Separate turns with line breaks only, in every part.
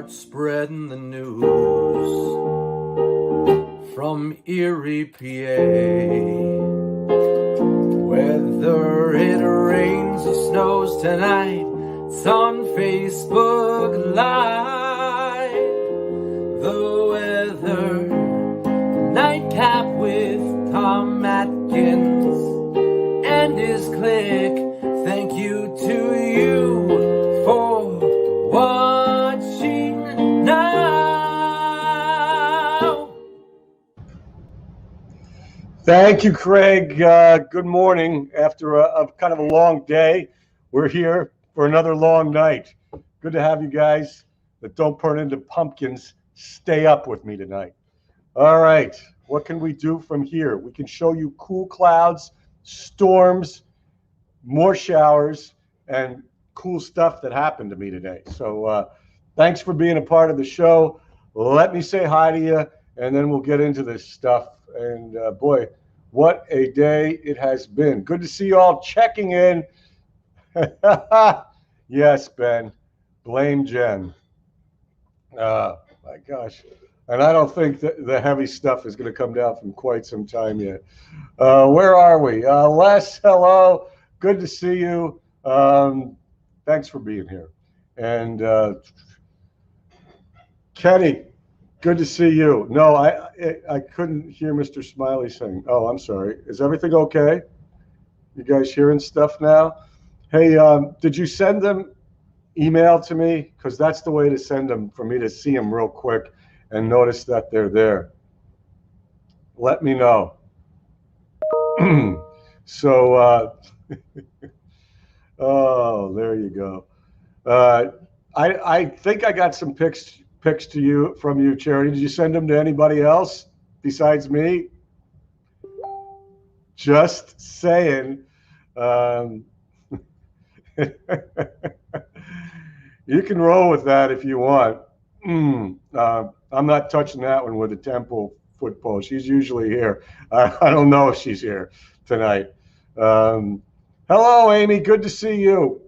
start spreading the news from Erie, PA. Whether it rains or snows tonight, it's on Facebook Live. The Weather Nightcap with Tom Atkins and his clique. Thank you to you for watching now.
Thank you, Craig. Good morning. After a kind of a long day, we're here for another long night. Good to have you guys that don't turn into pumpkins stay up with me tonight. All right, what can we do from here? We can show you cool clouds, storms, more showers, and cool stuff that happened to me today. So thanks for being a part of the show. Let me say hi to you, and then we'll get into this stuff. And boy, what a day it has been. Good to see you all checking in. Yes, Ben. Blame Jen. My gosh. And I don't think that the heavy stuff is going to come down from quite some time yet. Where are we? Les, hello. Good to see you. Thanks for being here. And Kenny, good to see you. No, I couldn't hear Mr. Smiley saying, oh, I'm sorry. Is everything okay? You guys hearing stuff now? Hey, did you send them email to me? Because that's the way to send them for me to see them real quick and notice that they're there. Let me know. So, oh, there you go. I think I got some pics to you from you, Charity. Did you send them to anybody else besides me? Just saying. You can roll with that if you want. I'm not touching that one with a Temple football. She's usually here. I don't know if she's here tonight. Hello, Amy. Good to see you.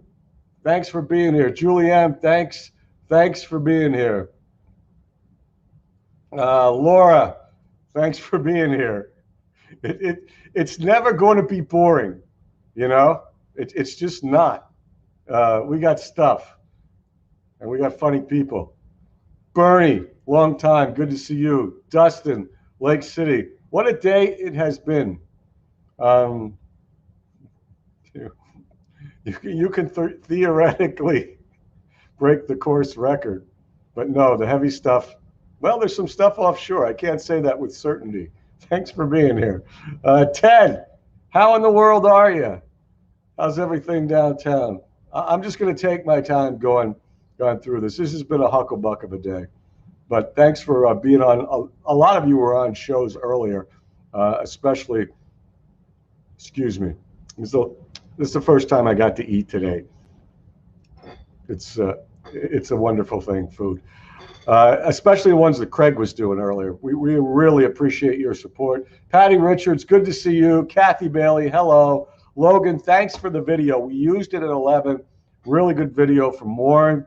Thanks for being here. Julianne, thanks for being here. Laura, thanks for being here. It's never going to be boring, you know? It's just not. We got stuff, and we got funny people. Bernie, long time. Good to see you. Dustin, Lake City. What a day it has been. You can theoretically break the course record, but no, the heavy stuff. Well, there's some stuff offshore. I can't say that with certainty. Thanks for being here. Ted, how in the world are you? How's everything downtown? I'm just going to take my time going through this. This has been a hucklebuck of a day, but thanks for being on. A lot of you were on shows earlier, especially. Excuse me. This is the first time I got to eat today. It's a wonderful thing, food, especially the ones that Craig was doing earlier. We really appreciate your support. Patty Richards, good to see you. Kathy Bailey, hello. Logan, thanks for the video. We used it at 11. Really good video from Warren.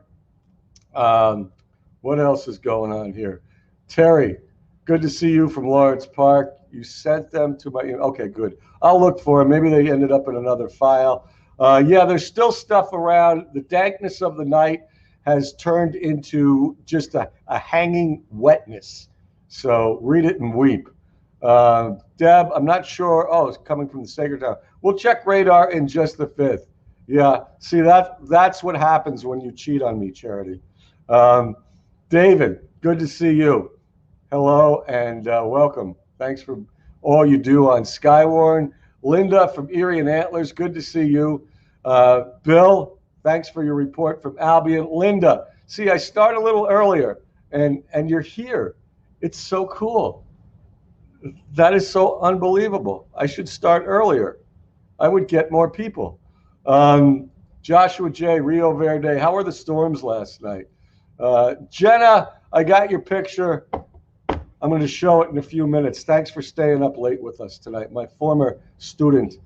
What else is going on here? Terry, good to see you from Lawrence Park. You sent them to my, okay, good. I'll look for them. Maybe they ended up in another file. Yeah, there's still stuff around. The dankness of the night has turned into just a hanging wetness. So read it and weep. Deb, I'm not sure. Oh, it's coming from the Sacred Town. We'll check radar in just the 5th. Yeah, see, that's what happens when you cheat on me, Charity. David, good to see you. Hello and welcome. Thanks for all you do on Skywarn. Linda from Erie and Antlers, good to see you. Bill, thanks for your report from Albion. Linda, see, I start a little earlier, and you're here. It's so cool. That is so unbelievable. I should start earlier. I would get more people. Joshua J, Rio Verde, how were the storms last night? Jenna, I got your picture. I'm going to show it in a few minutes. Thanks for staying up late with us tonight. My former student,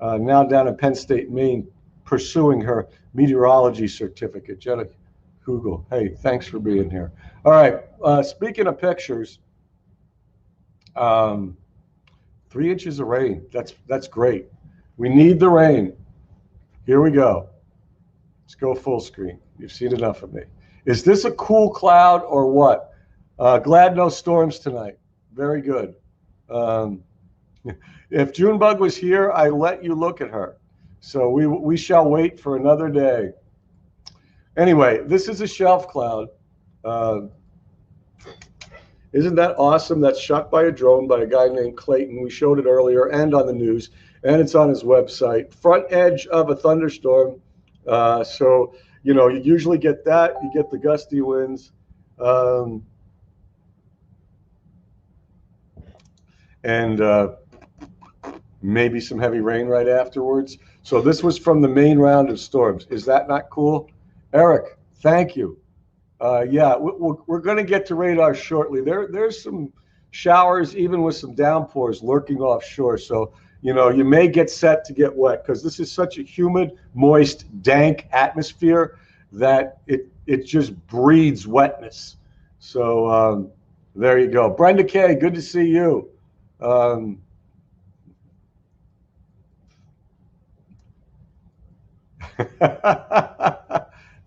now down in Penn State, Maine, pursuing her meteorology certificate. Jenna, Google. Hey, thanks for being here. All right. Speaking of pictures, 3 inches of rain. That's great. We need the rain. Here we go. Let's go full screen. You've seen enough of me. Is this a cool cloud or what? Glad no storms tonight. Very good. If Junebug was here, I let you look at her. So we shall wait for another day. Anyway, this is a shelf cloud. Isn't that awesome? That's shot by a drone by a guy named Clayton. We showed it earlier and on the news, and it's on his website. Front edge of a thunderstorm. So, you know, you usually get that. You get the gusty winds. And maybe some heavy rain right afterwards. So this was from the main round of storms. Is that not cool? Eric, thank you. Yeah, we're going to get to radar shortly. There's some showers, even with some downpours lurking offshore. So, you know, you may get set to get wet because this is such a humid, moist, dank atmosphere that it just breeds wetness. So there you go. Brenda Kay, good to see you.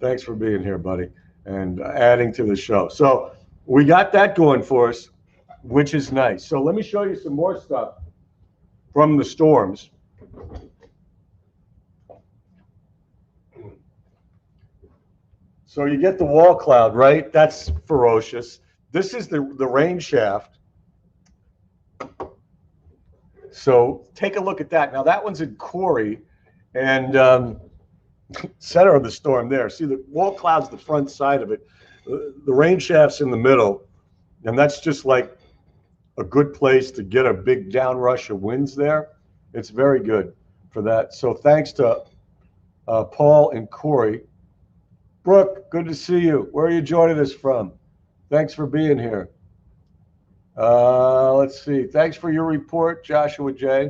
Thanks for being here, buddy, and adding to the show. So we got that going for us, which is nice. So let me show you some more stuff from the storms. So you get the wall cloud, right? That's ferocious. This is the rain shaft. So take a look at that. Now that one's in Corey, and center of the storm there. See, the wall cloud's the front side of it. The rain shaft's in the middle, and that's just like a good place to get a big downrush of winds there. It's very good for that. So thanks to Paul and Corey. Brooke, good to see you. Where are you joining us from? Thanks for being here. Let's see. Thanks for your report, Joshua J.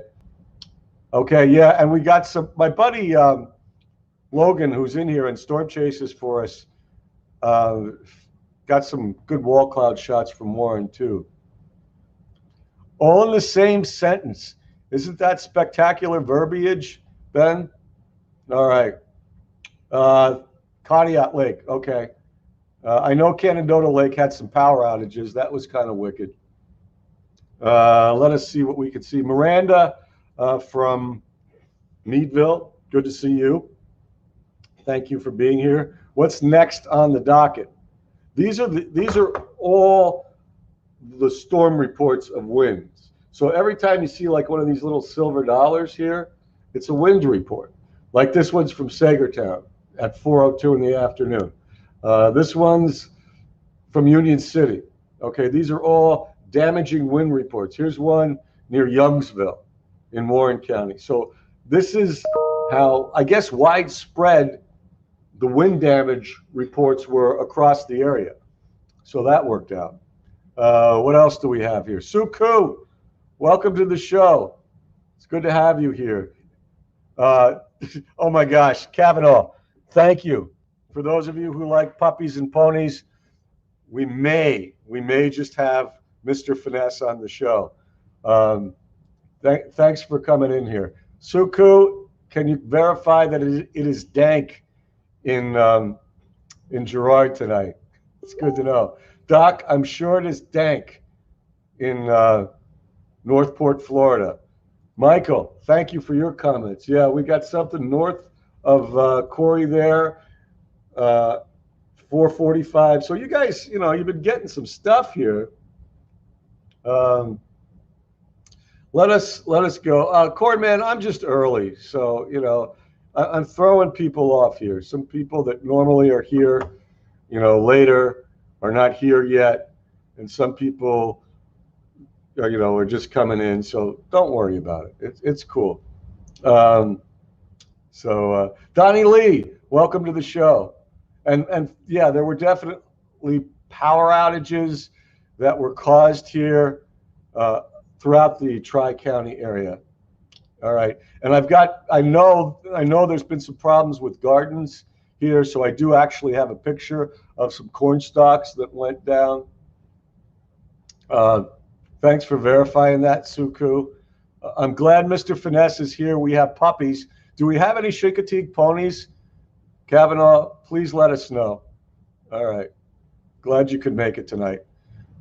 Okay, yeah, and we got some, my buddy Logan, who's in here and storm chases for us, got some good wall cloud shots from Warren too. All in the same sentence. Isn't that spectacular verbiage, Ben? All right. Conneaut Lake, okay. I know Canandaigua Lake had some power outages. That was kind of wicked. Let us see what we can see. Miranda from Meadville, good to see you. Thank you for being here. What's next on the docket? These are all the storm reports of winds. So every time you see like one of these little silver dollars here, it's a wind report. Like this one's from Sagertown at 4:02 in the afternoon. This one's from Union City. Okay, these are all damaging wind reports. Here's one near Youngsville in Warren County. So this is how, I guess, widespread the wind damage reports were across the area. So that worked out. What else do we have here? Suku, welcome to the show. It's good to have you here. Oh my gosh, Kavanaugh, thank you. For those of you who like puppies and ponies, we may just have Mr. Finesse on the show. Thanks for coming in here. Suku, can you verify that it is dank in Girard tonight? It's good to know. Doc, I'm sure it is dank in Northport, Florida. Michael, thank you for your comments. Yeah, we got something north of Corey there, 445. So you guys, you know, you've been getting some stuff here. Let us go. Corey, man, I'm just early, so you know, I'm throwing people off here. Some people that normally are here, you know, later are not here yet, and some people, you know, are just coming in. So don't worry about it. It's cool. So Donnie Lee, welcome to the show. And yeah, there were definitely power outages that were caused here throughout the Tri-County area. All right, and I know there's been some problems with gardens here. So I do actually have a picture of some corn stalks that went down. Thanks for verifying that, Suku. I'm glad Mr. Finesse is here. We have puppies. Do we have any Chincoteague ponies? Kavanaugh, please let us know. All right. Glad you could make it tonight.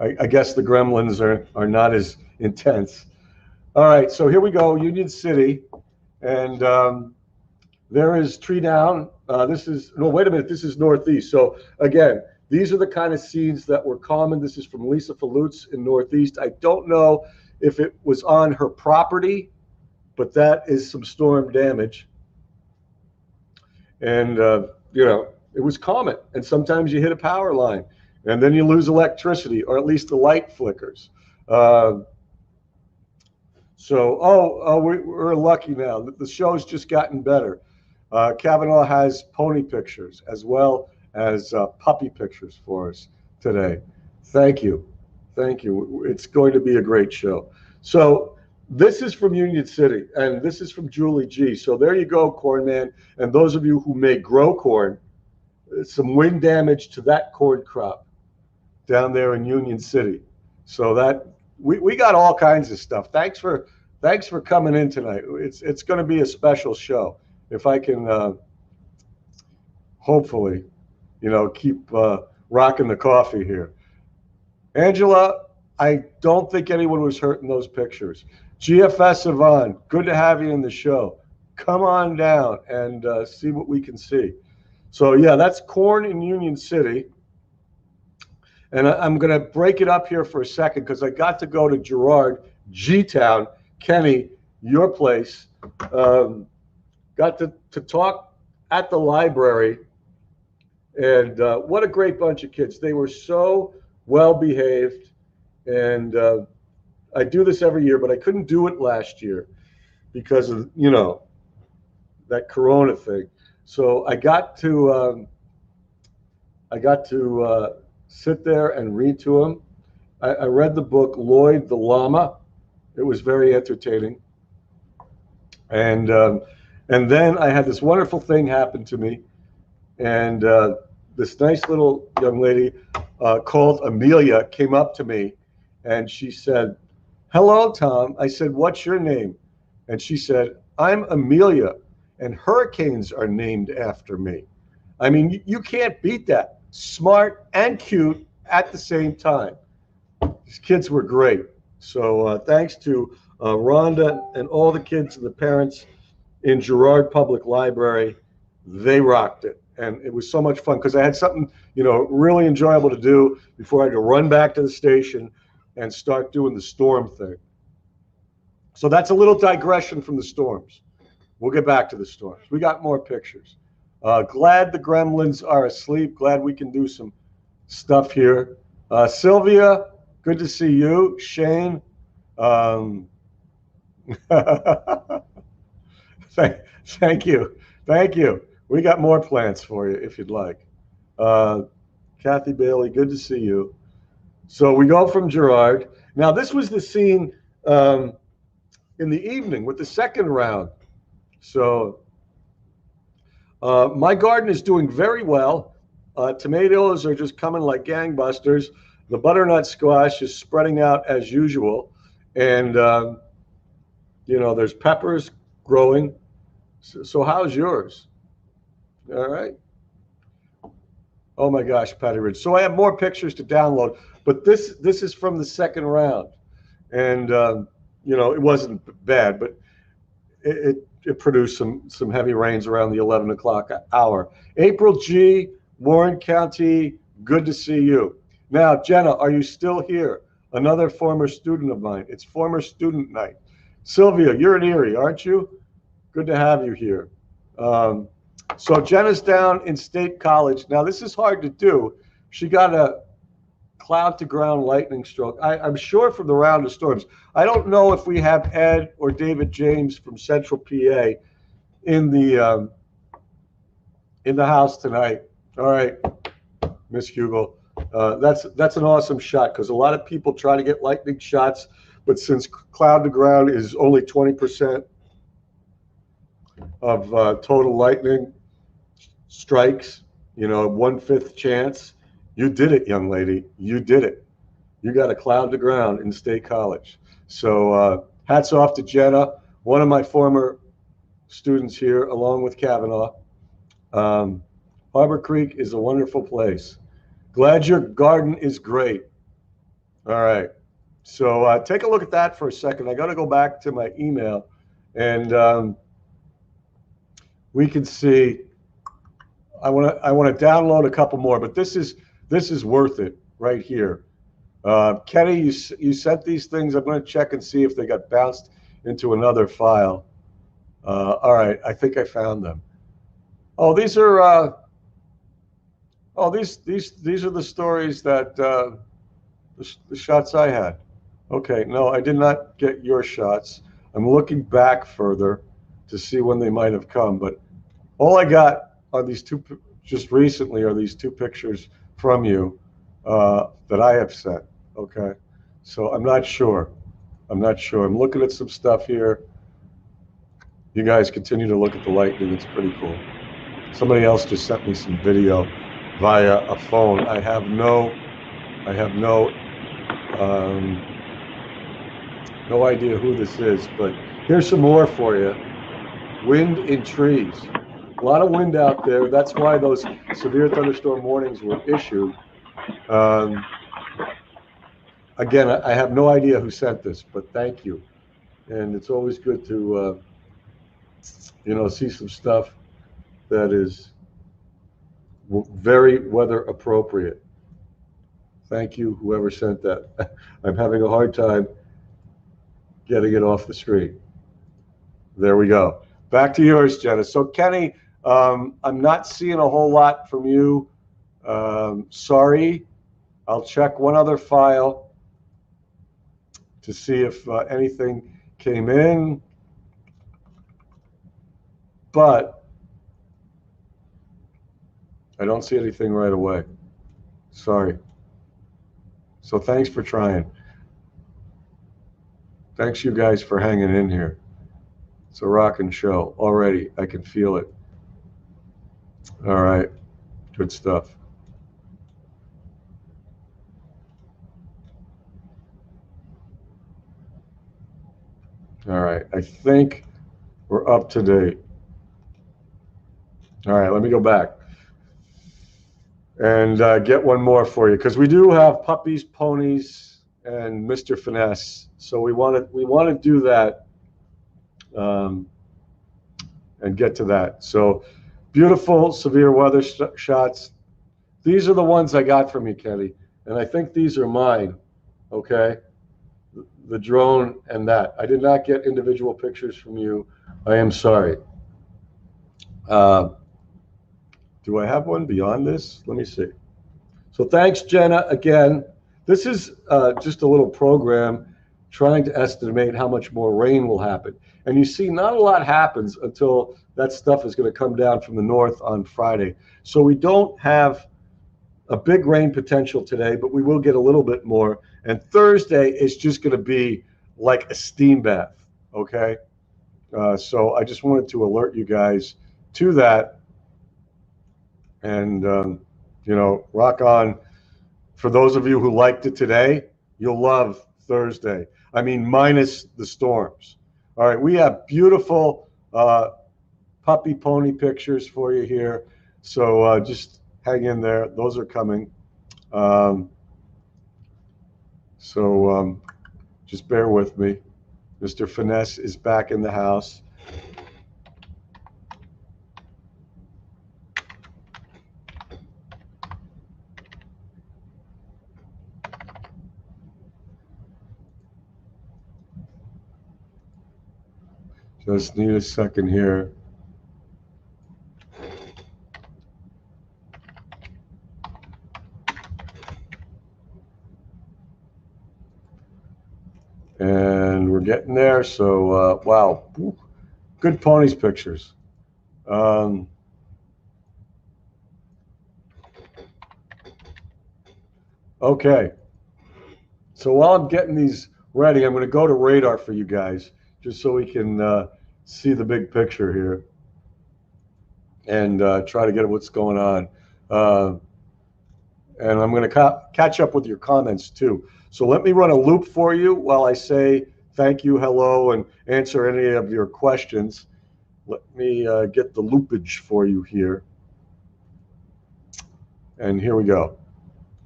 I guess the gremlins are not as intense. All right, so here we go, Union City. And there is Tree Down. This is Northeast. So again, these are the kind of scenes that were common. This is from Lisa Falutz in Northeast. I don't know if it was on her property, but that is some storm damage. And, it was common. And sometimes you hit a power line and then you lose electricity, or at least the light flickers. We're lucky now. The show's just gotten better. Kavanaugh has pony pictures as well as puppy pictures for us today. Thank you. Thank you. It's going to be a great show. So this is from Union City, and this is from Julie G. So there you go, Corn Man. And those of you who may grow corn, some wind damage to that corn crop down there in Union City. So that we got all kinds of stuff. Thanks for coming in tonight. It's going to be a special show. If I can hopefully, keep rocking the coffee here. Angela, I don't think anyone was hurt in those pictures. GFS Yvonne, good to have you in the show. Come on down and see what we can see. So yeah, that's corn in Union City. And I'm going to break it up here for a second because I got to go to Girard, G-Town, Kenny, your place. Got to talk at the library. And what a great bunch of kids. They were so well behaved. And I do this every year, but I couldn't do it last year because of, that Corona thing. So I got to sit there and read to him. I read the book Lloyd the Llama. It was very entertaining. And then I had this wonderful thing happen to me. And this nice little young lady called Amelia came up to me and she said, "Hello, Tom." I said, "What's your name?" And she said, "I'm Amelia, and hurricanes are named after me." I mean, you can't beat that. Smart and cute at the same time. These kids were great. So thanks to Rhonda and all the kids and the parents in Girard Public Library. They rocked it. And it was so much fun because I had something, really enjoyable to do before I had to run back to the station and start doing the storm thing. So that's a little digression from the storms. We'll get back to the storms. We got more pictures. Glad the gremlins are asleep. Glad we can do some stuff here. Sylvia, good to see you. Shane. Thank you. Thank you. We got more plans for you if you'd like. Kathy Bailey, good to see you. So we go from Girard. Now, this was the scene in the evening with the second round. So my garden is doing very well. Tomatoes are just coming like gangbusters. The butternut squash is spreading out as usual. And, there's peppers growing. So how's yours? All right. Oh my gosh, Patty Ridge. So I have more pictures to download, but this is from the second round. And, it wasn't bad, but it produced some heavy rains around the 11 o'clock hour. April G, Warren County, good to see you. Now, Jenna, are you still here? Another former student of mine. It's former student night. Sylvia, you're in Erie, aren't you? Good to have you here. So Jenna's down in State College. Now, this is hard to do. She got a cloud-to-ground lightning stroke. I'm sure from the round of storms. I don't know if we have Ed or David James from Central PA in the house tonight. All right, Miss Hugel. That's an awesome shot because a lot of people try to get lightning shots, but since cloud-to-ground is only 20% of total lightning, strikes, 1/5 chance. You did it, young lady. You did it. You got a cloud to ground in State College. So hats off to Jenna, one of my former students here, along with Kavanaugh. Harbor Creek is a wonderful place. Glad your garden is great. All right. So take a look at that for a second. I got to go back to my email, and we can see. I want to download a couple more, but this is worth it right here. Kenny, you sent these things. I'm going to check and see if they got bounced into another file. All right, I think I found them. Oh, these are these are the stories that the shots I had. Okay, no, I did not get your shots. I'm looking back further to see when they might have come, but all I got are these two, just recently, are these two pictures from you that I have sent. Okay, so I'm not sure. I'm looking at some stuff here. You guys continue to look at the lightning. It's pretty cool. Somebody else just sent me some video via a phone. I have no idea who this is, but here's some more for you. Wind in trees. A lot of wind out there. That's why those severe thunderstorm warnings were issued. Again, I have no idea who sent this, but thank you. And it's always good to, see some stuff that is very weather appropriate. Thank you, whoever sent that. I'm having a hard time getting it off the screen. There we go. Back to yours, Jenna. So, Kenny, I'm not seeing a whole lot from you. Sorry. I'll check one other file to see if anything came in. But I don't see anything right away. Sorry. So thanks for trying. Thanks you guys for hanging in here. It's a rockin' show already. I can feel it. All right. Good stuff. All right. I think we're up to date. All right. Let me go back and get one more for you, because we do have puppies, ponies, and Mr. Finesse. So we want to do that and get to that. So beautiful severe weather shots. These are the ones I got from you, Kenny, and I think these are mine. Okay, the drone and that. I did not get individual pictures from you. I am sorry. Do I have one beyond this? Let me see. So thanks, Jenna, again. This is just a little program trying to estimate how much more rain will happen. And you see, not a lot happens until that stuff is going to come down from the north on Friday. So we don't have a big rain potential today, but we will get a little bit more. And Thursday is just going to be like a steam bath, okay? So I just wanted to alert you guys to that. And, rock on. For those of you who liked it today, you'll love Thursday. I mean, minus the storms. All right, we have beautiful puppy pony pictures for you here. So just hang in there. Those are coming. Just bear with me. Mr. Finesse is back in the house. Just need a second here. And we're getting there. So, wow, good ponies pictures. Okay. So while I'm getting these ready, I'm going to go to radar for you guys, just so we can see the big picture here. and try to get at what's going on. And I'm going to catch up with your comments too. So let me run a loop for you while I say thank you, hello, and answer any of your questions. Let me get the loopage for you here. And here we go.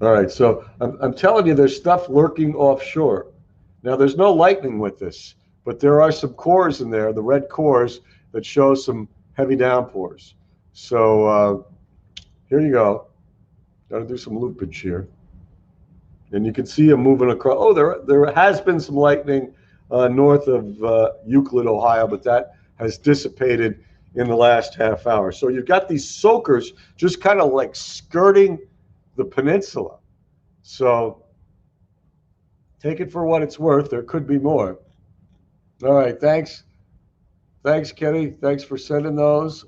All right, so I'm telling you, there's stuff lurking offshore. Now, there's no lightning with this, but there are some cores in there, the red cores, that show some heavy downpours. So here you go. Got to do some loopage here. And you can see them moving across. Oh, there has been some lightning north of Euclid, Ohio, but that has dissipated in the last half hour. So you've got these soakers just kind of like skirting the peninsula. So take it for what it's worth. There could be more. All right, thanks. Thanks, Kenny. Thanks for sending those.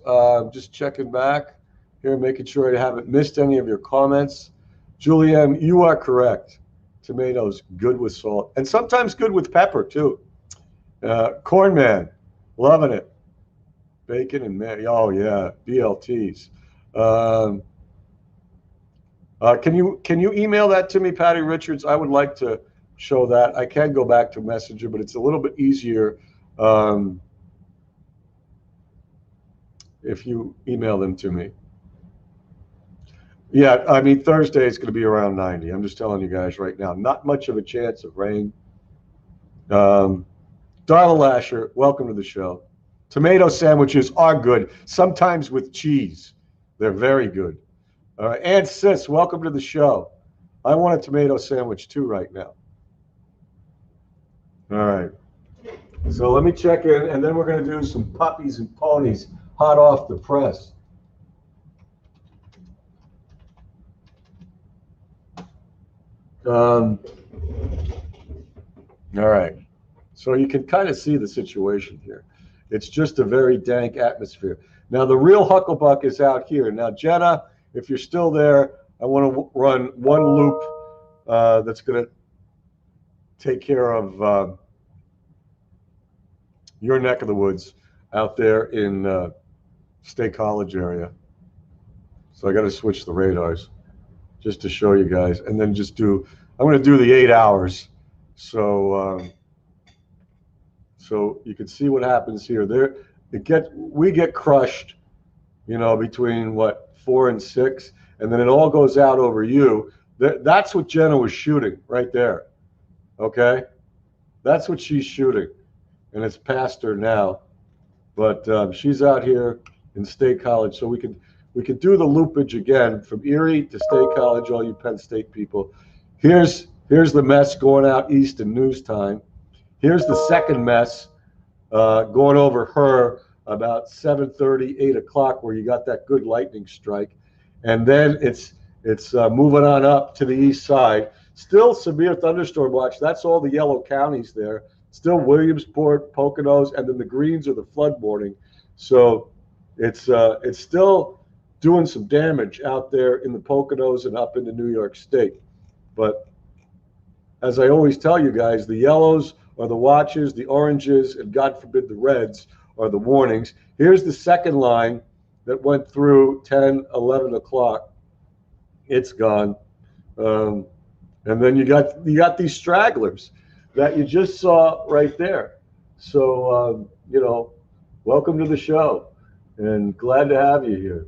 Just checking back here, making sure I haven't missed any of your comments. Julianne, you are correct. Tomatoes, good with salt. And sometimes good with pepper, too. Corn Man, loving it. Bacon and mayo. Oh, yeah, BLTs. Can you email that to me, Patty Richards? I would like to show that. I can go back to Messenger, but it's a little bit easier if you email them to me. Yeah, I mean, Thursday is going to be around 90. I'm just telling you guys right now. Not much of a chance of rain. Darla Lasher, welcome to the show. Tomato sandwiches are good, sometimes with cheese. They're very good. All right, Aunt Sis, welcome to the show. I want a tomato sandwich too right now. All right. So let me check in, and then we're going to do some puppies and ponies hot off the press. All right. So you can kind of see the situation here. It's just a very dank atmosphere. Now, the real Hucklebuck is out here. Now, Jenna, if you're still there, I want to run one loop that's going to take care of your neck of the woods out there in State College area. So I got to switch the radars just to show you guys, and then just do. I'm going to do the 8 hours, so so you can see what happens here. We get crushed, you know, between what 4 and 6, and then it all goes out over you. That's what Jenna was shooting right there. Okay, that's what she's shooting, and it's past her now, but she's out here in State College, so we could do the loopage again from Erie to State College, all you Penn State people. Here's the mess going out east in news time. Here's the second mess going over her about 7:30, 8 o'clock, where you got that good lightning strike. And then it's moving on up to the east side. Still severe thunderstorm watch. That's all the yellow counties there. Still Williamsport, Poconos, and then the greens are the flood warning. So it's still doing some damage out there in the Poconos and up into New York State. But as I always tell you guys, the yellows are the watches, the oranges, and God forbid the reds are the warnings. Here's the second line that went through 10, 11 o'clock. It's gone. And then you got these stragglers that you just saw right there. So, you know, welcome to the show, and glad to have you here.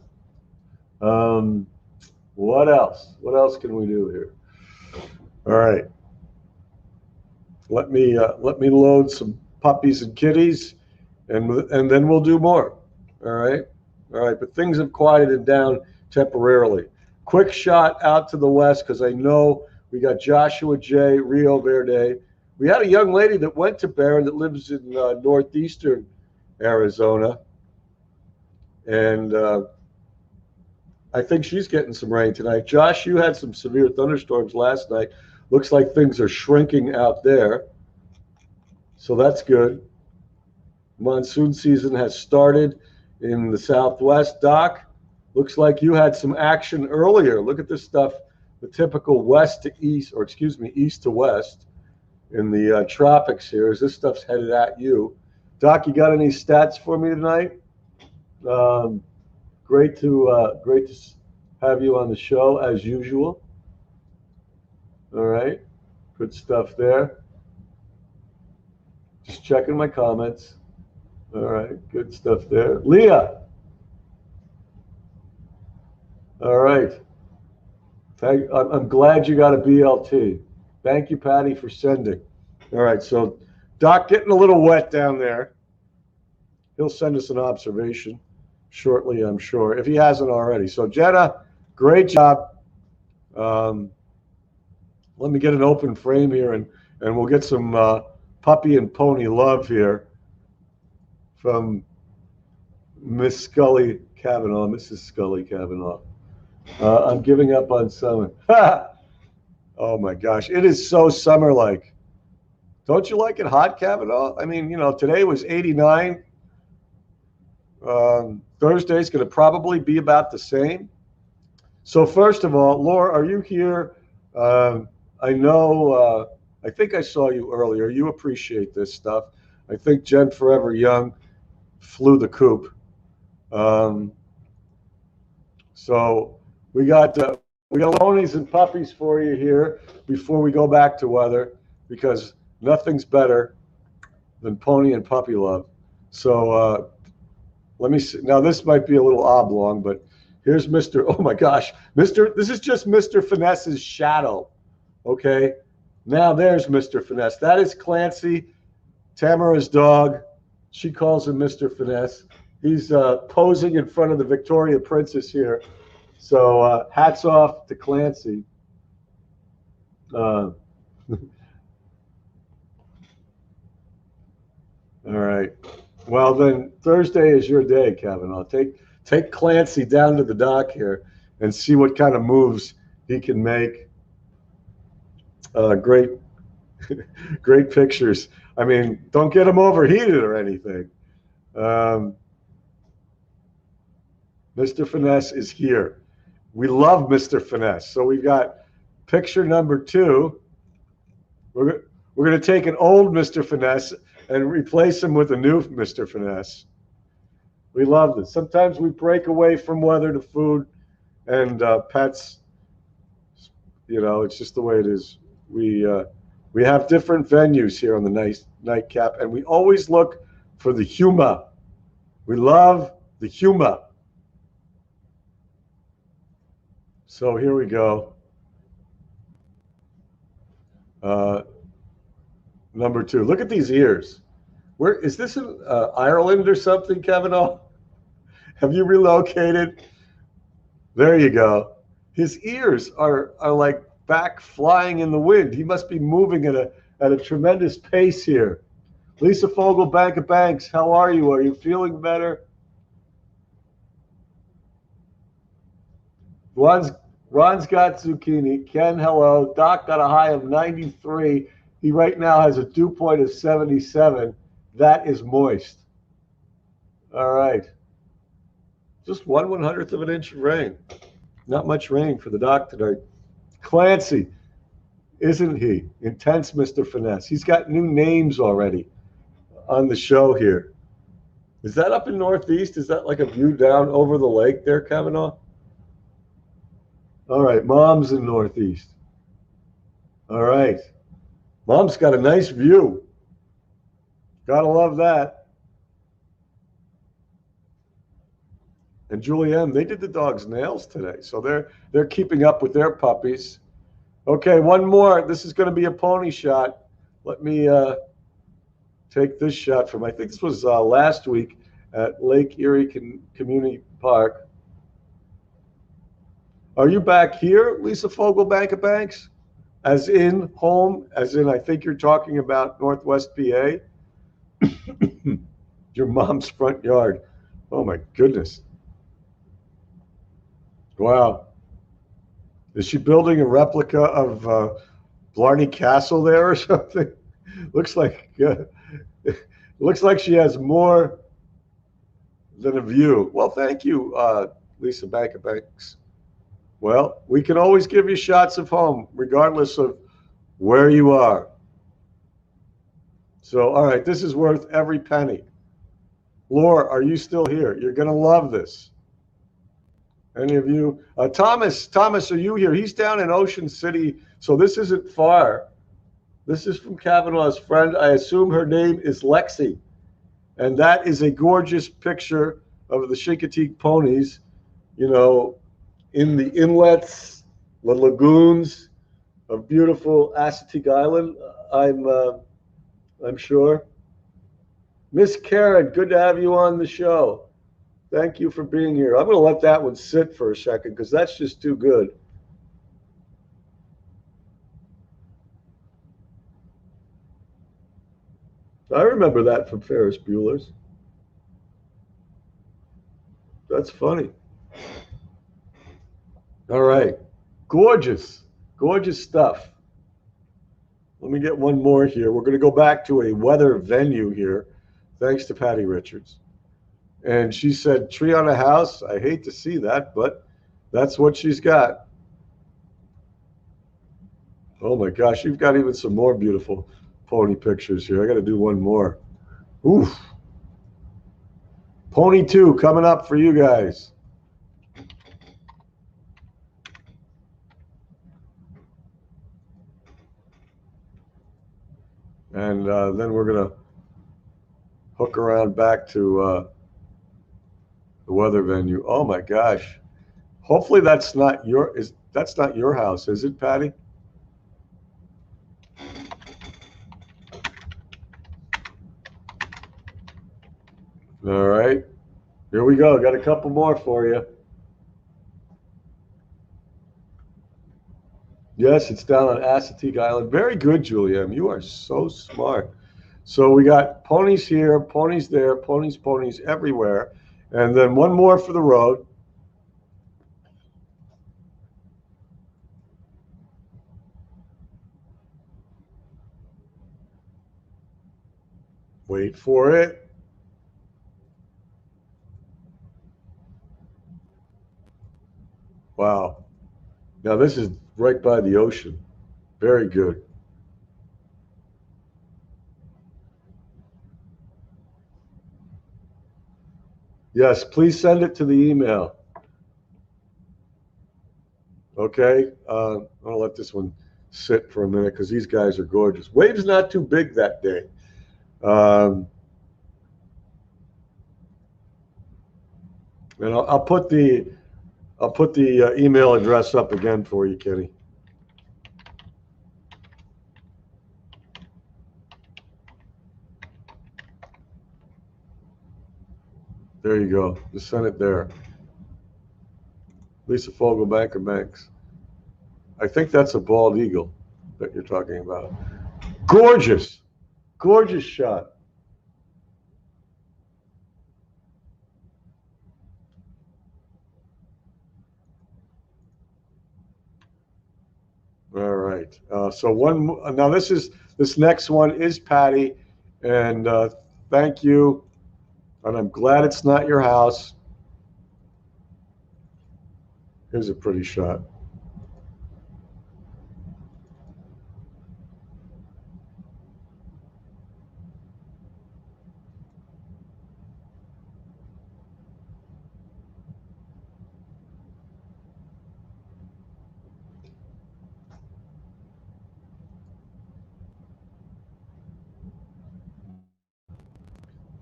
What else? What else can we do here? All right. Let me load some puppies and kitties, and then we'll do more. All right. But things have quieted down temporarily. Quick shot out to the west, because I know we got Joshua J, Rio Verde. We had a young lady that went to Barron that lives in northeastern Arizona, and I think she's getting some rain tonight. Josh, you had some severe thunderstorms last night. Looks like things are shrinking out there, so that's good. Monsoon season has started in the Southwest. Doc, looks like you had some action earlier. Look at this stuff, the typical west to east, or excuse me, east to west in the tropics here. As this stuff's headed at you. Doc, you got any stats for me tonight? Great to have you on the show as usual. All right, good stuff there. Just checking my comments. All right, good stuff there. Leah. All right. I'm glad you got a BLT. Thank you, Patty, for sending. All right, so Doc getting a little wet down there. He'll send us an observation shortly, I'm sure, if he hasn't already. So Jenna, great job. Let me get an open frame here, and we'll get some puppy and pony love here from Miss Scully Kavanaugh, Mrs. Scully Kavanaugh. I'm giving up on summer. Oh my gosh, it is so summer-like. Don't you like it hot, Kavanaugh? I mean, you know, today was 89. Thursday's going to probably be about the same. So first of all, Laura, are you here? I know, I think I saw you earlier. You appreciate this stuff. I think Jen Forever Young flew the coop. So we got ponies and puppies for you here before we go back to weather, because nothing's better than pony and puppy love. So let me see. Now this might be a little oblong, but here's Mr. Oh my gosh, this is just Mr. Finesse's shadow. Okay, now there's Mr. Finesse. That is Clancy, Tamara's dog. She calls him Mr. Finesse. He's posing in front of the Victoria Princess here. So hats off to Clancy. All right. Well, then Thursday is your day, Kavanaugh. Take Clancy down to the dock here and see what kind of moves he can make. Great, great pictures. I mean, don't get him overheated or anything. Mr. Finesse is here. We love Mr. Finesse. So we've got picture number 2. We're going to take an old Mr. Finesse and replace him with a new Mr. Finesse. We love this. Sometimes we break away from weather to food and pets. You know, it's just the way it is. We have different venues here on the nightcap, and we always look for the humor. We love the humor. So here we go. Number 2. Look at these ears. Where is this in Ireland or something, Kavanaugh? Have you relocated? There you go. His ears are like back flying in the wind. He must be moving at a tremendous pace here. Lisa Fogel, Bank of Banks, how are you? Are you feeling better? Ron's got zucchini. Ken, hello. Doc got a high of 93. He right now has a dew point of 77. That is moist. All right. Just 1/100th of an inch of rain. Not much rain for the doc tonight. Clancy, isn't he? Intense Mr. Finesse. He's got new names already on the show here. Is that up in Northeast? Is that like a view down over the lake there, Kavanaugh? All right, Mom's in Northeast. All right. Mom's got a nice view. Gotta love that. And Julianne, they did the dog's nails today, so they're keeping up with their puppies. Okay, one more. This is going to be a pony shot. Let me take this shot from, I think this was last week at Lake Erie Community Park. Are you back here, Lisa Fogel, Bank of Banks? As in home, as in I think you're talking about Northwest PA? Your mom's front yard. Oh my goodness. Wow. Is she building a replica of Blarney Castle there or something? Looks like she has more than a view. Well, thank you, Lisa Bank of Banks. Well, we can always give you shots of home, regardless of where you are. So, all right, this is worth every penny. Laura, are you still here? You're going to love this. Any of you? Thomas, are you here? He's down in Ocean City, so this isn't far. This is from Kavanaugh's friend. I assume her name is Lexi. And that is a gorgeous picture of the Chincoteague ponies, you know, in the inlets, the lagoons of beautiful Assateague Island, I'm sure. Miss Karen, good to have you on the show. Thank you for being here. I'm going to let that one sit for a second because that's just too good. I remember that from Ferris Bueller's. That's funny. All right. Gorgeous. Gorgeous stuff. Let me get one more here. We're going to go back to a weather venue here, thanks to Patty Richards. And she said, tree on a house. I hate to see that, but that's what she's got. Oh my gosh, you've got even some more beautiful pony pictures here. I got to do one more. Oof. Pony 2 coming up for you guys. And then we're going to hook around back to the weather venue. Oh my gosh. Hopefully that's not your house, is it, Patty? All right. Here we go. Got a couple more for you. Yes, it's down on Assateague Island. Very good, Julianne. You are so smart. So we got ponies here, ponies there, ponies everywhere. And then one more for the road. Wait for it. Wow. Now this is right by the ocean. Very good. Yes, please send it to the email. Okay. I'm going to let this one sit for a minute because these guys are gorgeous. Wave's not too big that day. And I'll put the email address up again for you, Kenny. There you go. Just send it there. Lisa Fogelbank or Banks. I think that's a bald eagle that you're talking about. Gorgeous. Gorgeous shot. All right. So now this next one is Patty, and thank you. And I'm glad it's not your house. Here's a pretty shot.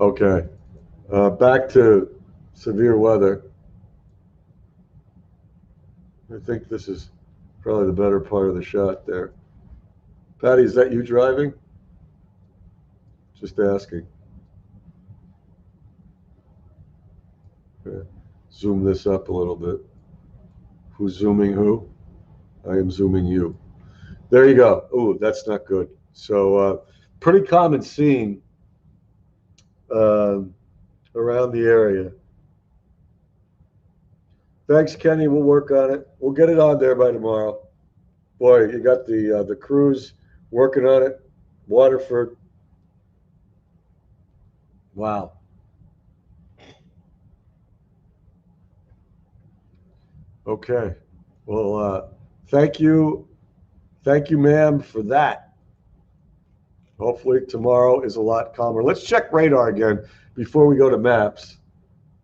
Okay. Back to severe weather. I think this is probably the better part of the shot there. Patty, is that you driving? Just asking. Okay. Zoom this up a little bit. Who's zooming who? I am zooming you. There you go. Ooh, that's not good. So pretty common scene around the area. Thanks, Kenny. We'll work on it. We'll get it on there by tomorrow. Boy, you got the crews working on it. Waterford. Wow. Okay. Well, thank you, ma'am, for that. Hopefully tomorrow is a lot calmer. Let's check radar again before we go to maps.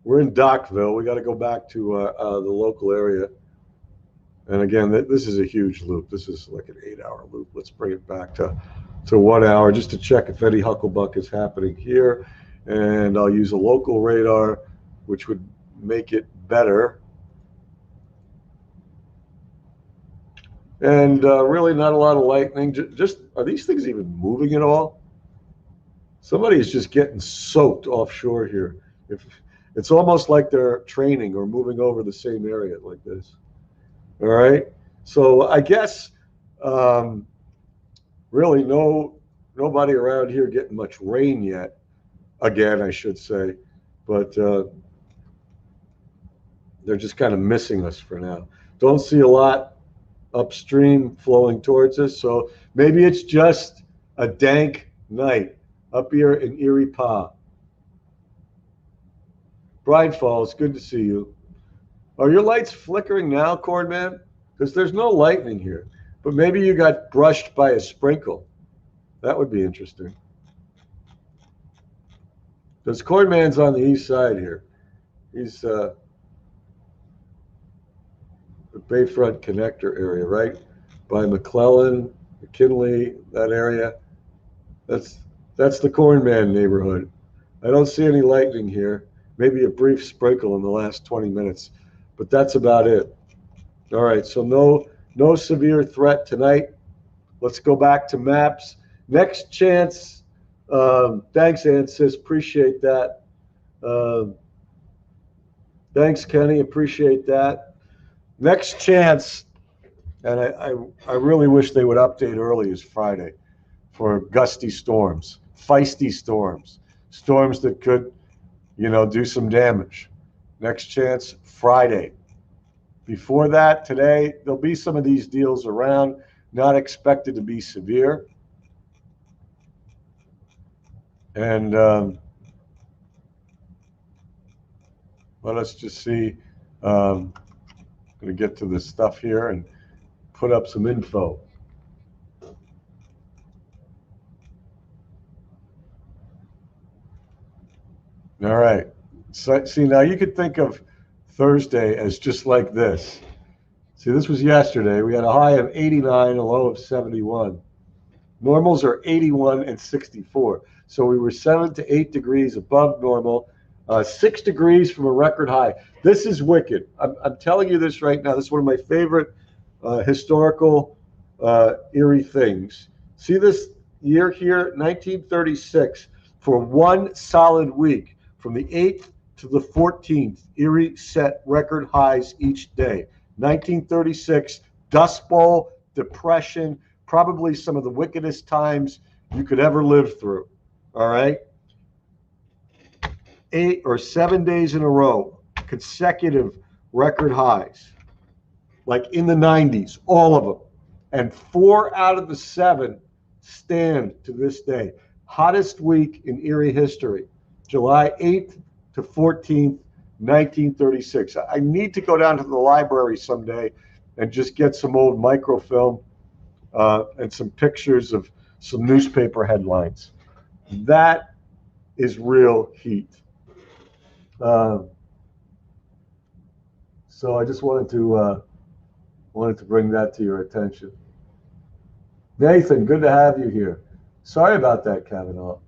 We're in Dockville. We got to go back to the local area. And again, this is a huge loop. This is like an 8-hour loop. Let's bring it back to 1 hour just to check if any hucklebuck is happening here. And I'll use a local radar, which would make it better. And really not a lot of lightning. Just are these things even moving at all? Somebody is just getting soaked offshore here. If it's almost like they're training or moving over the same area like this. All right. So I guess really nobody around here getting much rain yet. Again, I should say, but they're just kind of missing us for now. Don't see a lot upstream flowing towards us. So maybe it's just a dank night up here in Erie Pa. Bride Falls, good to see you. Are your lights flickering now, Cornman? Because there's no lightning here. But maybe you got brushed by a sprinkle. That would be interesting. Because Cornman's on the east side here. He's the Bayfront connector area, right? By McClellan, McKinley, that area. That's the Cornman neighborhood. I don't see any lightning here. Maybe a brief sprinkle in the last 20 minutes. But that's about it. All right, so no severe threat tonight. Let's go back to maps. Next chance. Thanks, Ansis. Appreciate that. Thanks, Kenny. Appreciate that. Next chance, and I really wish they would update early, is Friday for gusty storms, feisty storms, storms that could, do some damage. Next chance, Friday. Before that, today, there'll be some of these deals around, not expected to be severe. And let us just see. I'm going to get to this stuff here and put up some info. All right. So, see, now you could think of Thursday as just like this. See, this was yesterday. We had a high of 89, a low of 71. Normals are 81 and 64. So we were 7 to 8 degrees above normal, 6 degrees from a record high. This is wicked. I'm telling you this right now. This is one of my favorite historical eerie things. See this year here, 1936, for one solid week, from the 8th to the 14th, Erie set record highs each day. 1936, Dust Bowl, Depression, probably some of the wickedest times you could ever live through. All right? 8 or 7 days in a row, consecutive record highs, like in the 90s, all of them. And 4 out of the 7 stand to this day. Hottest week in Erie history, July 8th to 14th, 1936. I need to go down to the library someday and just get some old microfilm and some pictures of some newspaper headlines. That is real heat. So I just wanted to bring that to your attention. Nathan, good to have you here. Sorry about that, Kavanaugh.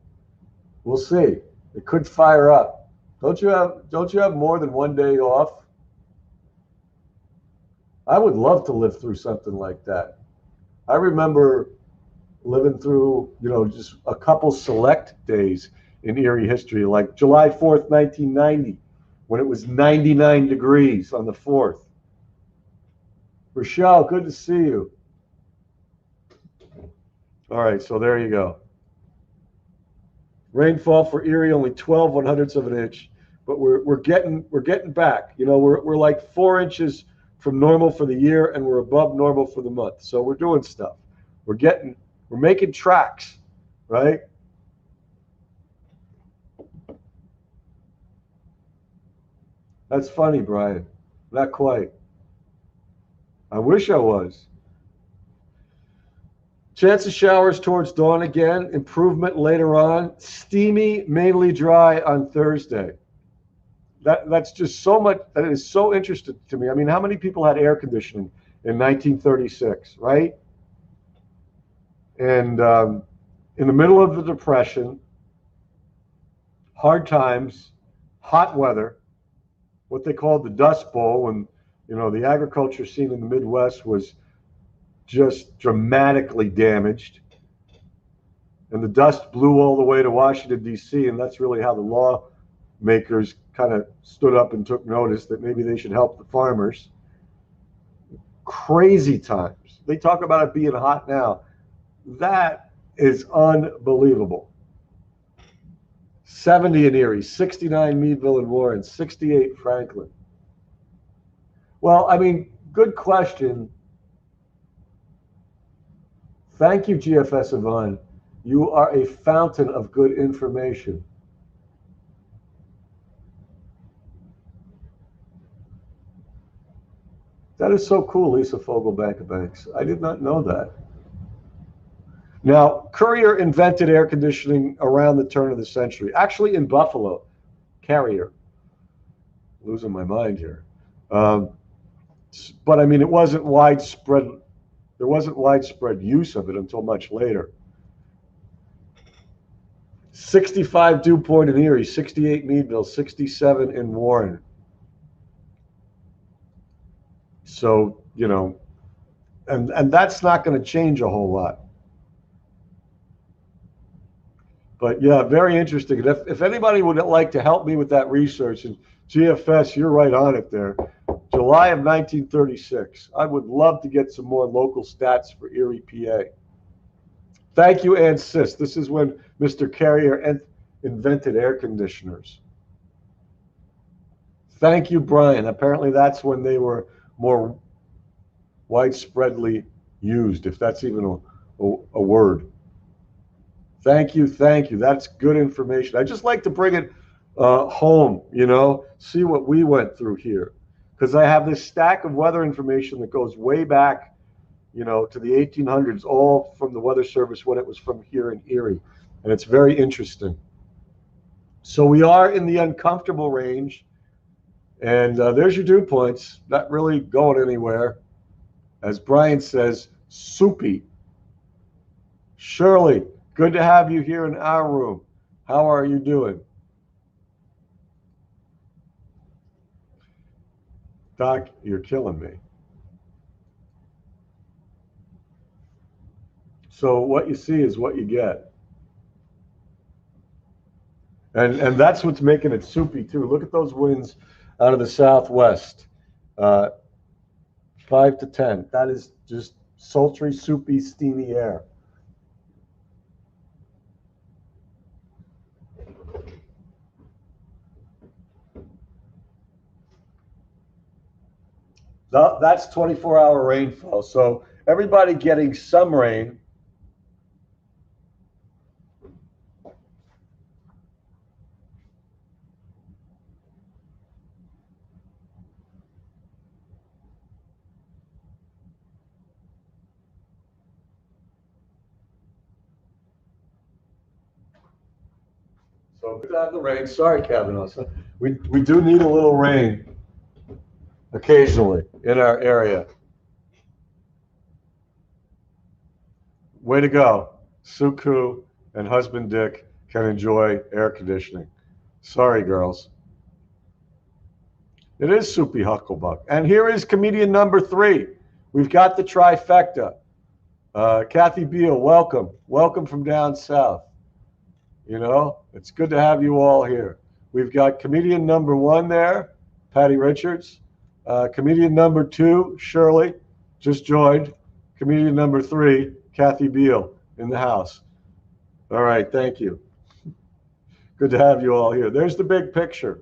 We'll see. It could fire up. Don't you have more than one day off? I would love to live through something like that. I remember living through, just a couple select days in Erie history, like July 4th, 1990, when it was 99 degrees on the 4th. Rochelle, good to see you. All right, so there you go. Rainfall for Erie, only 12 100ths of an inch, but we're getting back. We're like 4 inches from normal for the year, and we're above normal for the month. So we're doing stuff. We're making tracks, right? That's funny, Brian. Not quite. I wish I was. Chance of showers towards dawn again. Improvement later on. Steamy, mainly dry on Thursday. That's just so much. That is so interesting to me. I mean, how many people had air conditioning in 1936, right? And in the middle of the Depression, hard times, hot weather, what they called the Dust Bowl, when the agriculture scene in the Midwest was just dramatically damaged, and the dust blew all the way to Washington, D.C., and that's really how the lawmakers kind of stood up and took notice that maybe they should help the farmers. Crazy times. They talk about it being hot now. That is unbelievable. 70 in Erie, 69 Meadville and Warren, 68 Franklin. Well, I mean, good question. Thank you, GFS Yvonne. You are a fountain of good information. That is so cool, Lisa Fogelbank-Banks. I did not know that. Now, Carrier invented air conditioning around the turn of the century. Actually, in Buffalo, Carrier. Losing my mind here. But I mean, it wasn't widespread. There wasn't widespread use of it until much later. 65 Dew Point in Erie, 68 Meadville, 67 in Warren. So, and that's not going to change a whole lot. But yeah, very interesting. If anybody would like to help me with that research, and GFS, you're right on it there. July of 1936. I would love to get some more local stats for Erie, PA. Thank you, Ann Sis. This is when Mr. Carrier invented air conditioners. Thank you, Brian. Apparently that's when they were more widespreadly used, if that's even a word. Thank you. That's good information. I just like to bring it home, see what we went through here. Because I have this stack of weather information that goes way back, to the 1800s, all from the Weather Service when it was from here in Erie. And it's very interesting. So we are in the uncomfortable range. And there's your dew points, not really going anywhere. As Brian says, soupy. Shirley, good to have you here in our room. How are you doing? Doc, you're killing me. So what you see is what you get. And that's what's making it soupy too. Look at those winds out of the southwest. 5 to 10. That is just sultry, soupy, steamy air. That's 24-hour rainfall. So everybody getting some rain. So good to have the rain. Sorry, Kavanaugh. We do need a little rain occasionally in our area. Way to go. Suku and husband Dick can enjoy air conditioning. Sorry, girls. It is Soupy Hucklebuck. And here is comedian number 3. We've got the trifecta. Kathy Beal, welcome. Welcome from down south. It's good to have you all here. We've got comedian number 1 there, Patty Richards. Comedian number 2, Shirley, just joined. Comedian number 3, Kathy Beal, in the house. All right, thank you. Good to have you all here. There's the big picture.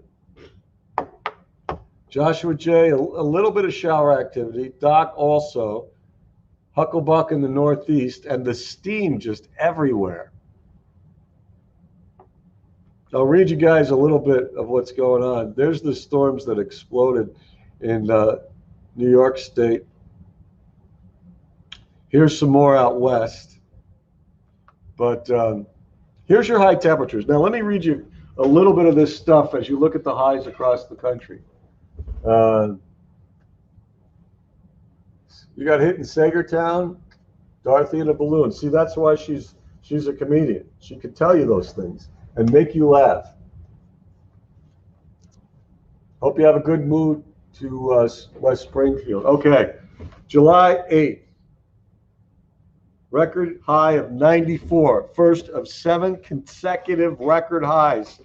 Joshua J., a little bit of shower activity. Doc also. Hucklebuck in the northeast, and the steam just everywhere. I'll read you guys a little bit of what's going on. There's the storms that exploded in New York State. Here's some more out west. But here's your high temperatures. Now, let me read you a little bit of this stuff as you look at the highs across the country. You got hit in Sagertown, Dorothy in a balloon. See, that's why she's a comedian. She could tell you those things and make you laugh. Hope you have a good mood to West Springfield. Okay, July 8th. Record high of 94. First of 7 consecutive record highs.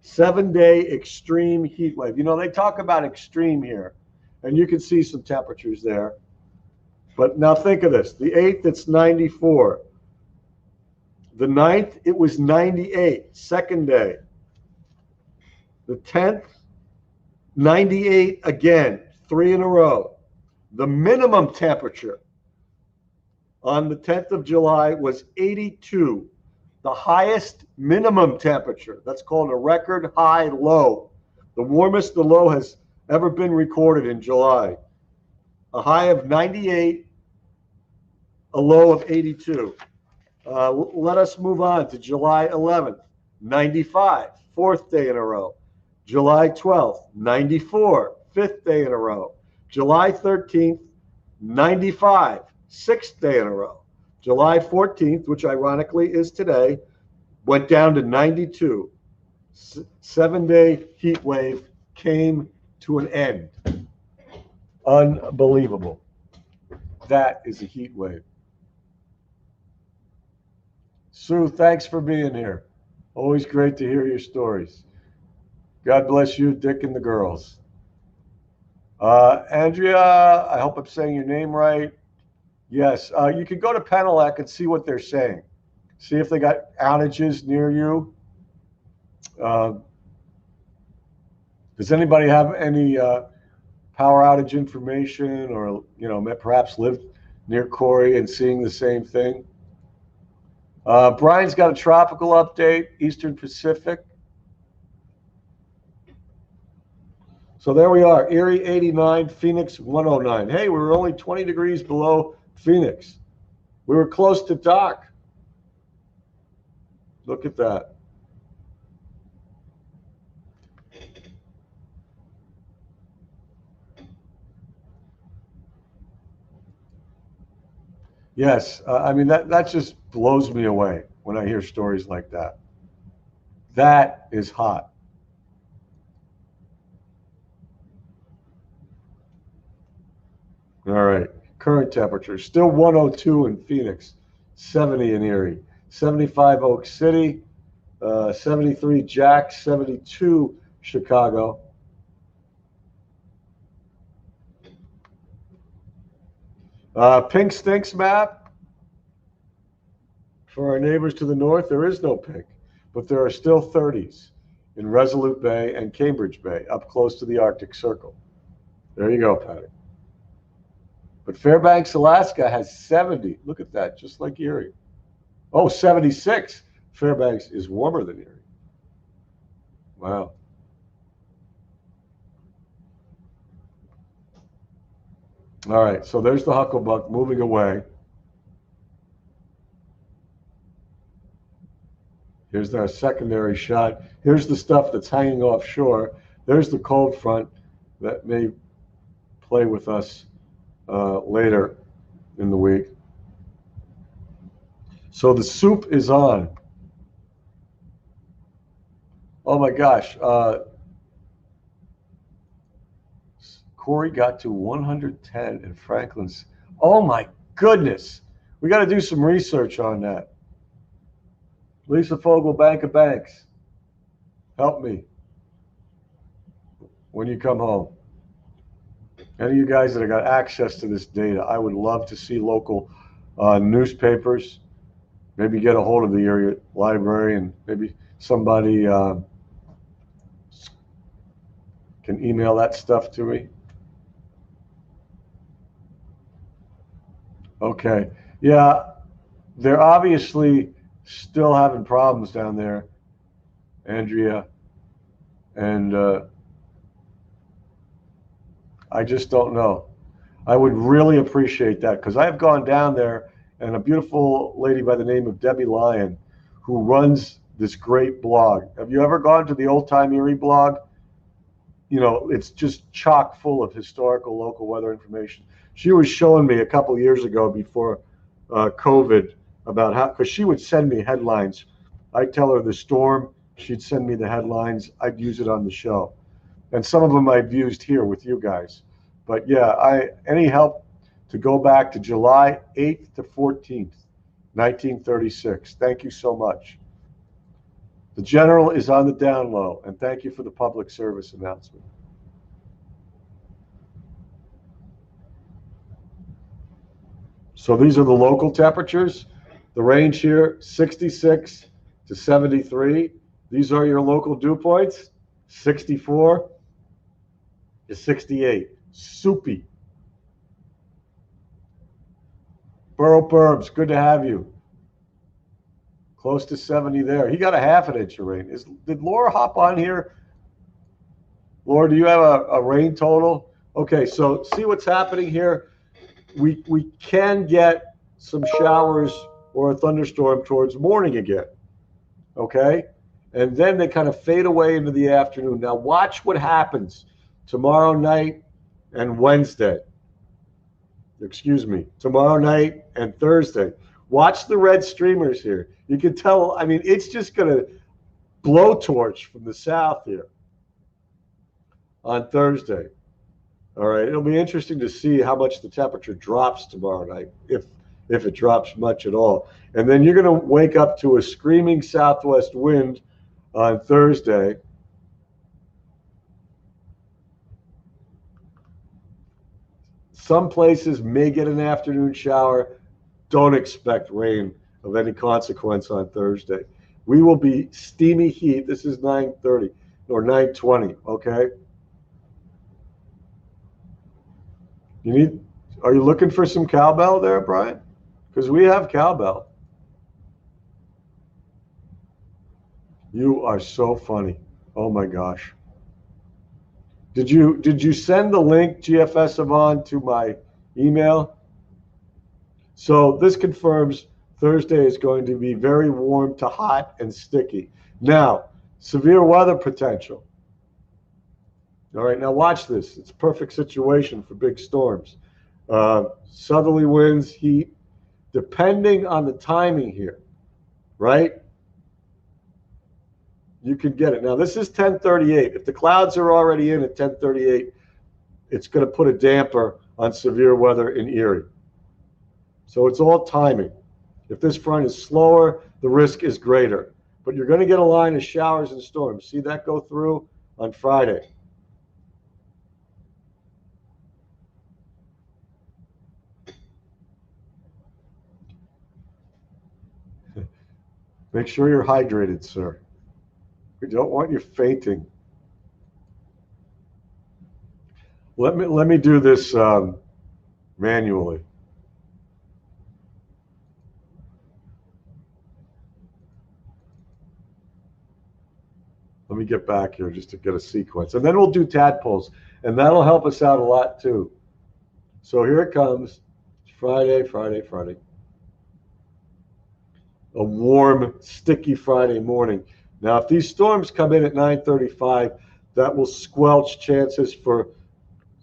7-day extreme heat wave. You know, they talk about extreme here, and you can see some temperatures there. But now think of this. The 8th, it's 94. The 9th, it was 98. Second day. The 10th, 98 again. 3 in a row. The minimum temperature on the 10th of July was 82. The highest minimum temperature. That's called a record high low. The warmest the low has ever been recorded in July. A high of 98, a low of 82. Let us move on to July 11th, 95, 4th day in a row. July 12th, 94, 5th day in a row. July 13th, 95, 6th day in a row. July 14th, which ironically is today, went down to 92. 7-day heat wave came to an end. Unbelievable. That is a heat wave. Sue, thanks for being here. Always great to hear your stories. God bless you, Dick, and the girls. Andrea, I hope I'm saying your name right. Yes, you can go to Penelec and see what they're saying. See if they got outages near you. Does anybody have any power outage information, or perhaps lived near Corey and seeing the same thing? Brian's got a tropical update, Eastern Pacific. So there we are, Erie 89, Phoenix 109. Hey, we were only 20 degrees below Phoenix. We were close to dock. Look at that. Yes, I mean, that just blows me away when I hear stories like that. That is hot. All right, current temperature, still 102 in Phoenix, 70 in Erie, 75 Oak City, 73 Jack, 72 Chicago. Pink stinks map. For our neighbors to the north, there is no pink, but there are still 30s in Resolute Bay and Cambridge Bay, up close to the Arctic Circle. There you go, Patty. But Fairbanks, Alaska has 70. Look at that, just like Erie. Oh, 76. Fairbanks is warmer than Erie. Wow. All right, so there's the Hucklebuck moving away. Here's our secondary shot. Here's the stuff that's hanging offshore. There's the cold front that may play with us later in the week. So the soup is on. Oh my gosh. Corey got to 110 in Franklin's. Oh my goodness. We got to do some research on that. Lisa Fogel, Bank of Banks. Help me when you come home. Any of you guys that have got access to this data, I would love to see local newspapers. Maybe get a hold of the area library, and maybe somebody can email that stuff to me. Okay. Yeah, they're obviously still having problems down there, Andrea. And I just don't know. I would really appreciate that, because I've gone down there, and a beautiful lady by the name of Debbie Lyon, who runs this great blog. Have you ever gone to the Old Time Erie blog? You know, it's just chock full of historical local weather information. She was showing me a couple years ago before COVID about how, because she would send me headlines. I'd tell her the storm, she'd send me the headlines. I'd use it on the show. And some of them I've used here with you guys. But yeah, any help to go back to July 8th to 14th, 1936. Thank you so much. The general is on the down low, and thank you for the public service announcement. So these are the local temperatures. The range here, 66 to 73. These are your local dew points, 64 to 68. Soupy. Burrow Burbs, good to have you. Close to 70 there. He got a half an inch of rain. Did Laura hop on here? Laura, do you have a rain total? Okay, so see what's happening here. We can get some showers or a thunderstorm towards morning again. Okay? And then they kind of fade away into the afternoon. Now watch what happens tomorrow night and Wednesday. Excuse me, tomorrow night and Thursday. Watch the red streamers here. You can tell, I mean, it's just going to blowtorch from the south here on Thursday. All right, it'll be interesting to see how much the temperature drops tomorrow night, if it drops much at all. And then you're going to wake up to a screaming southwest wind on Thursday. Some places may get an afternoon shower. Don't expect rain of any consequence on Thursday. We will be steamy heat. This is 9:30 or 9:20, okay? Are you looking for some cowbell there, Brian? Because we have cowbell. You are so funny. Oh my gosh. Did you send the link, GFS Savon, to my email? So this confirms Thursday is going to be very warm to hot and sticky. Now, severe weather potential. All right, now watch this. It's a perfect situation for big storms. Southerly winds, heat, depending on the timing here, right? You can get it. Now, this is 10:38. If the clouds are already in at 10:38, it's going to put a damper on severe weather in Erie. So it's all timing. If this front is slower, the risk is greater. But you're going to get a line of showers and storms. See that go through on Friday. Make sure you're hydrated, sir. We don't want you fainting. Let me do this manually. Let me get back here just to get a sequence. And then we'll do tadpoles. And that'll help us out a lot too. So here it comes. Friday. A warm, sticky Friday morning. Now, if these storms come in at 9:35, that will squelch chances for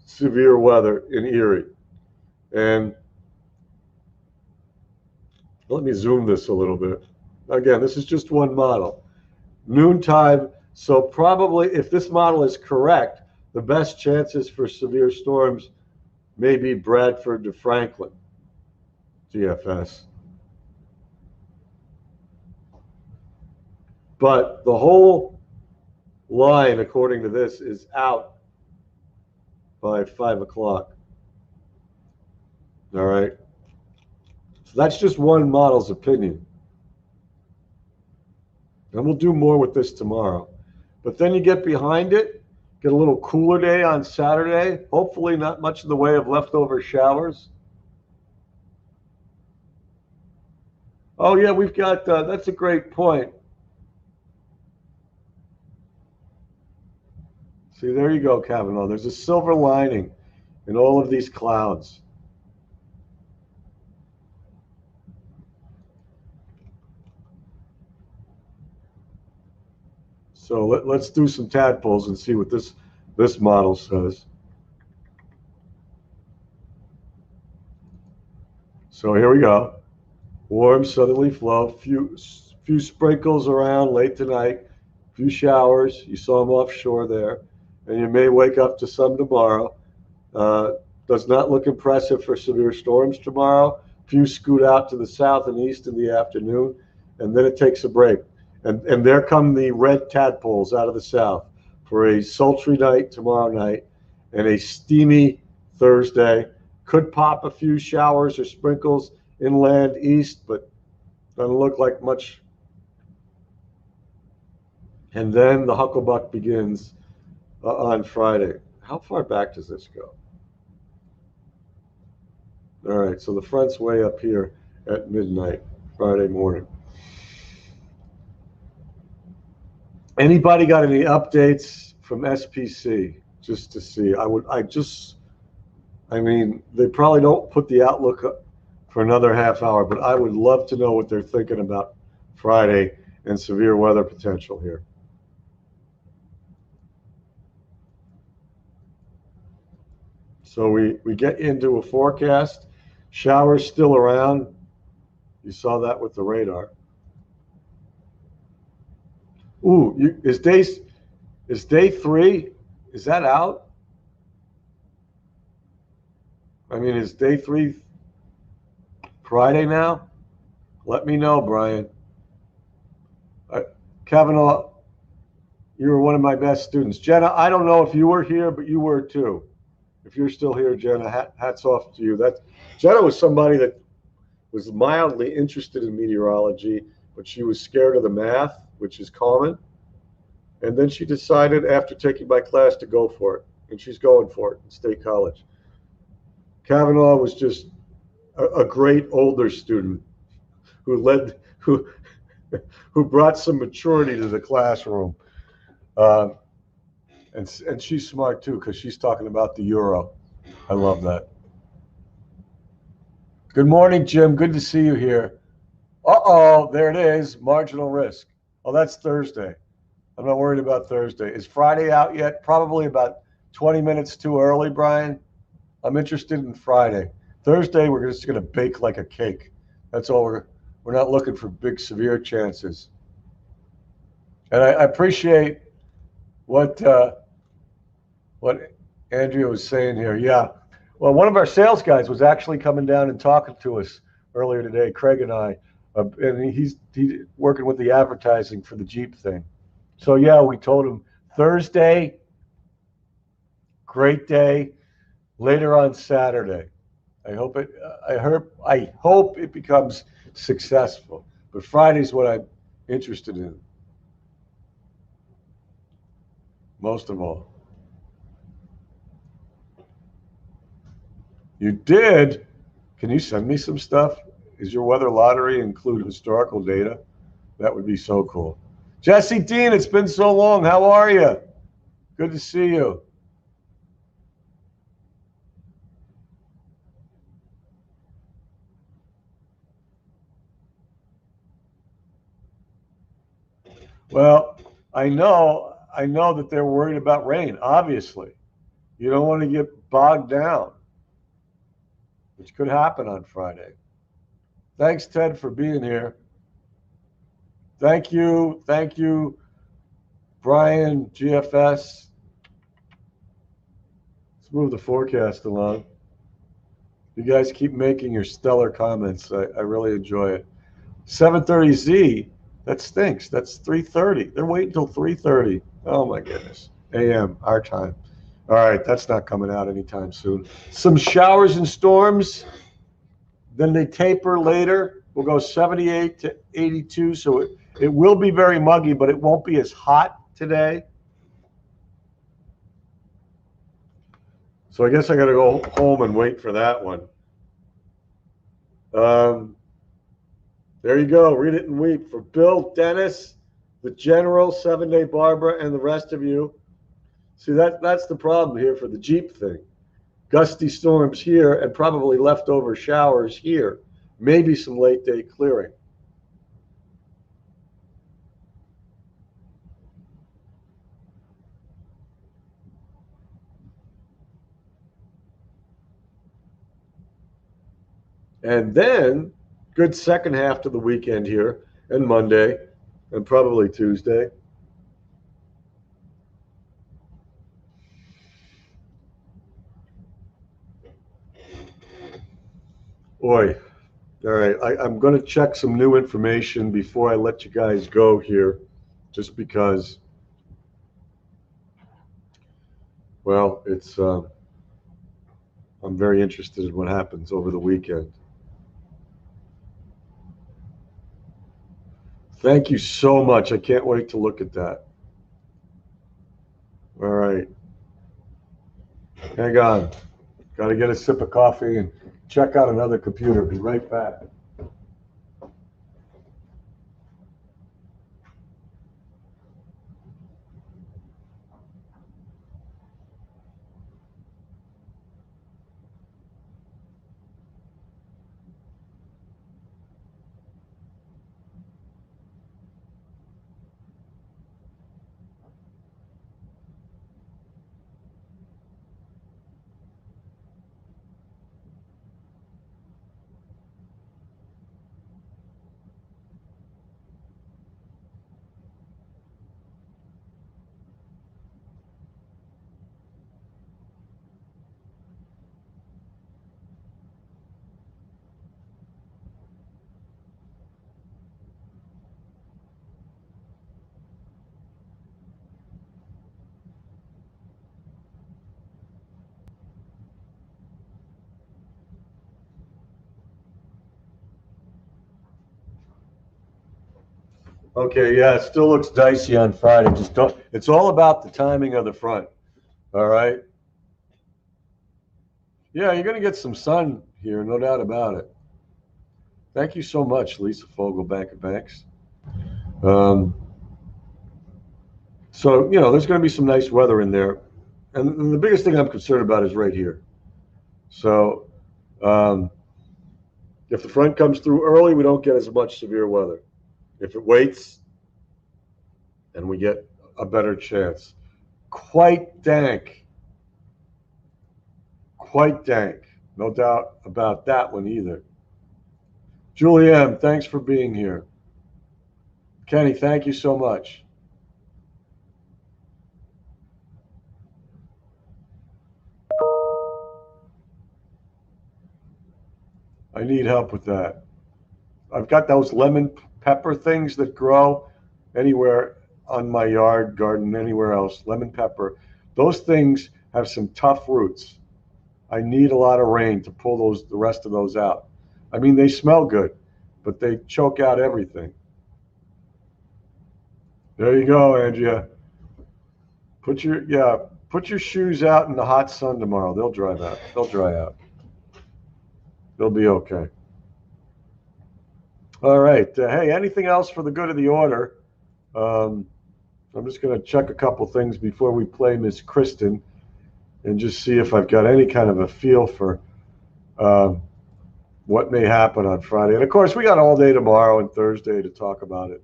severe weather in Erie. And let me zoom this a little bit. Again, this is just one model. Noontime. So probably, if this model is correct, the best chances for severe storms may be Bradford to Franklin, GFS. But the whole line, according to this, is out by 5 o'clock. All right. So that's just one model's opinion. And we'll do more with this tomorrow. But then you get behind it, get a little cooler day on Saturday. Hopefully not much in the way of leftover showers. Oh, yeah, we've got, that's a great point. See, there you go, Kavanaugh. There's a silver lining in all of these clouds. So let's do some tadpoles and see what this model says. So here we go. Warm southerly flow, few sprinkles around late tonight, few showers. You saw them offshore there, and you may wake up to some tomorrow. Does not look impressive for severe storms tomorrow. Few scoot out to the south and east in the afternoon, and then it takes a break. And there come the red tadpoles out of the south for a sultry night tomorrow night and a steamy Thursday. Could pop a few showers or sprinkles inland east, but doesn't look like much. And then the hucklebuck begins on Friday. How far back does this go? All right, so the front's way up here at midnight, Friday morning. Anybody got any updates from SPC? Just to see. I mean, they probably don't put the outlook up for another half hour, but I would love to know what they're thinking about Friday and severe weather potential here. So we get into a forecast. Showers still around. You saw that with the radar. Ooh, is day 3? Is that out? I mean, is day 3 Friday now? Let me know, Brian. Kavanaugh, you were one of my best students. Jenna, I don't know if you were here, but you were too. If you're still here, Jenna, hats off to you. Jenna was somebody that was mildly interested in meteorology, but she was scared of the math, which is common. And then she decided after taking my class to go for it, and she's going for it in State College. Kavanaugh was just a great older student who brought some maturity to the classroom. And she's smart too, because she's talking about the euro. I love that. Good morning, Jim. Good to see you here. Uh-oh, there it is. Marginal risk. Oh, that's Thursday. I'm not worried about Thursday. Is Friday out yet? Probably about 20 minutes too early, Brian. I'm interested in Friday. Thursday, we're just going to bake like a cake. That's all. We're not looking for big, severe chances. And I appreciate what Andrea was saying here. Yeah. Well, one of our sales guys was actually coming down and talking to us earlier today, Craig and I, and he's working with the advertising for the Jeep thing. So yeah, we told him Thursday, great day. Later on Saturday, I hope it becomes successful. But Friday's what I'm interested in most of all. You did? Can you send me some stuff? Is your weather lottery include historical data? That would be so cool. Jesse Dean, it's been so long. How are you? Good to see you. Well, I know that they're worried about rain, obviously. You don't want to get bogged down, which could happen on Friday. Thanks, Ted, for being here. Thank you, Brian, GFS. Let's move the forecast along. You guys keep making your stellar comments. I really enjoy it. 7:30Z. That stinks. That's 3:30. They're waiting until 3:30. Oh my goodness. AM, our time. All right, that's not coming out anytime soon. Some showers and storms. Then they taper later. We'll go 78 to 82. So it will be very muggy, but it won't be as hot today. So I guess I got to go home and wait for that one. There you go. Read it and weep. For Bill, Dennis, the General, 7-Day Barbara, and the rest of you. See, that's the problem here for the Jeep thing. Gusty storms here and probably leftover showers here. Maybe some late day clearing. And then good second half to the weekend here, and Monday, and probably Tuesday. Boy, all right. I'm going to check some new information before I let you guys go here, just because, well, it's I'm very interested in what happens over the weekend. Thank you so much. I can't wait to look at that. All right. Hang on. Got to get a sip of coffee and check out another computer. Be right back. Okay, yeah, it still looks dicey on Friday. Just don't. It's all about the timing of the front. All right. Yeah, you're going to get some sun here, no doubt about it. Thank you so much, Lisa Fogel, Bank of Banks. Um, so, there's going to be some nice weather in there. And the biggest thing I'm concerned about is right here. So, um, if the front comes through early, we don't get as much severe weather. If it waits, then we get a better chance. Quite dank. Quite dank. No doubt about that one either. Julie M., thanks for being here. Kenny, thank you so much. I need help with that. I've got those lemon pepper things that grow anywhere on my yard, garden, anywhere else. Lemon pepper. Those things have some tough roots. I need a lot of rain to pull the rest of those out. I mean, they smell good, but they choke out everything. There you go, Andrea. Put your shoes out in the hot sun tomorrow. They'll dry out. They'll dry out. They'll be okay. All right. Hey, anything else for the good of the order? I'm just going to check a couple things before we play Miss Kristen and just see if I've got any kind of a feel for what may happen on Friday. And of course, we got all day tomorrow and Thursday to talk about it,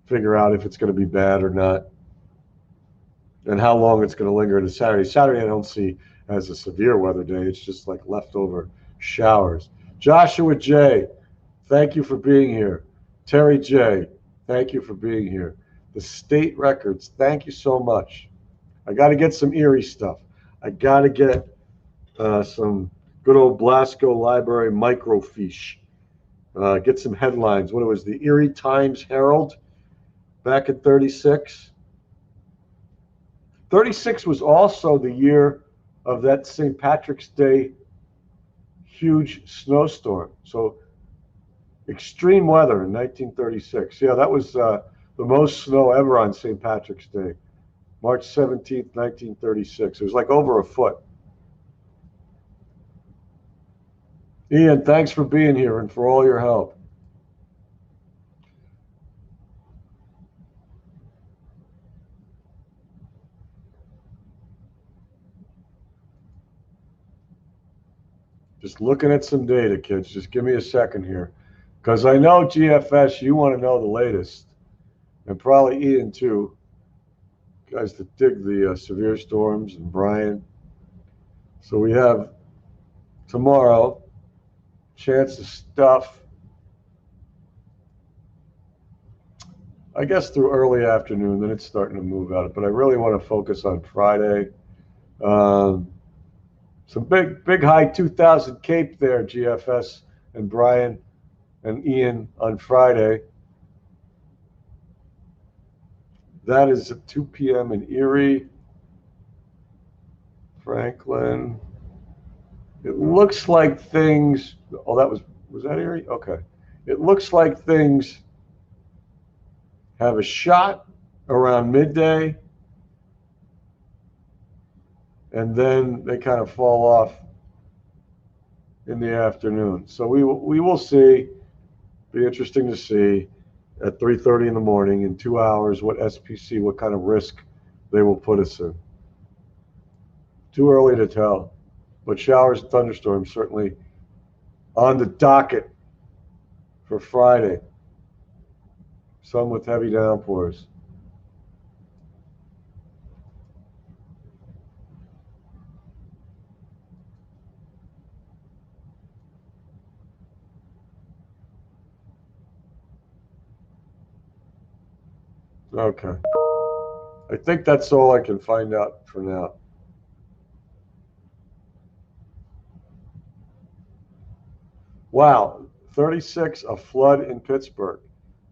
figure out if it's going to be bad or not, and how long it's going to linger into Saturday. Saturday, I don't see as a severe weather day. It's just like leftover showers. Joshua J., thank you for being here. Terry J., thank you for being here. The state records, thank you so much. I got to get some Erie stuff. I got to get some good old Blasco Library microfiche. Get some headlines. What it was, the Erie Times Herald back in 36. 36 was also the year of that St. Patrick's Day huge snowstorm. So extreme weather in 1936. Yeah, that was the most snow ever on St. Patrick's Day, March 17th, 1936. It was like over a foot. Ian, thanks for being here and for all your help. Just looking at some data, kids. Just give me a second here. Because I know GFS, you want to know the latest. And probably Ian, too. Guys that dig the severe storms, and Brian. So we have tomorrow chance of stuff, I guess, through early afternoon. Then it's starting to move out. But I really want to focus on Friday. Some big high 2000 Cape there, GFS and Brian and Ian on Friday. That is at 2 p.m. in Erie, Franklin. It looks like things, oh, was that Erie? Okay. It looks like things have a shot around midday, and then they kind of fall off in the afternoon. So we will see. Be interesting to see at 3:30 in the morning in 2 hours what SPC, what kind of risk they will put us in. Too early to tell, but showers and thunderstorms certainly on the docket for Friday. Some with heavy downpours. Okay. I think that's all I can find out for now. Wow, 36, a flood in Pittsburgh.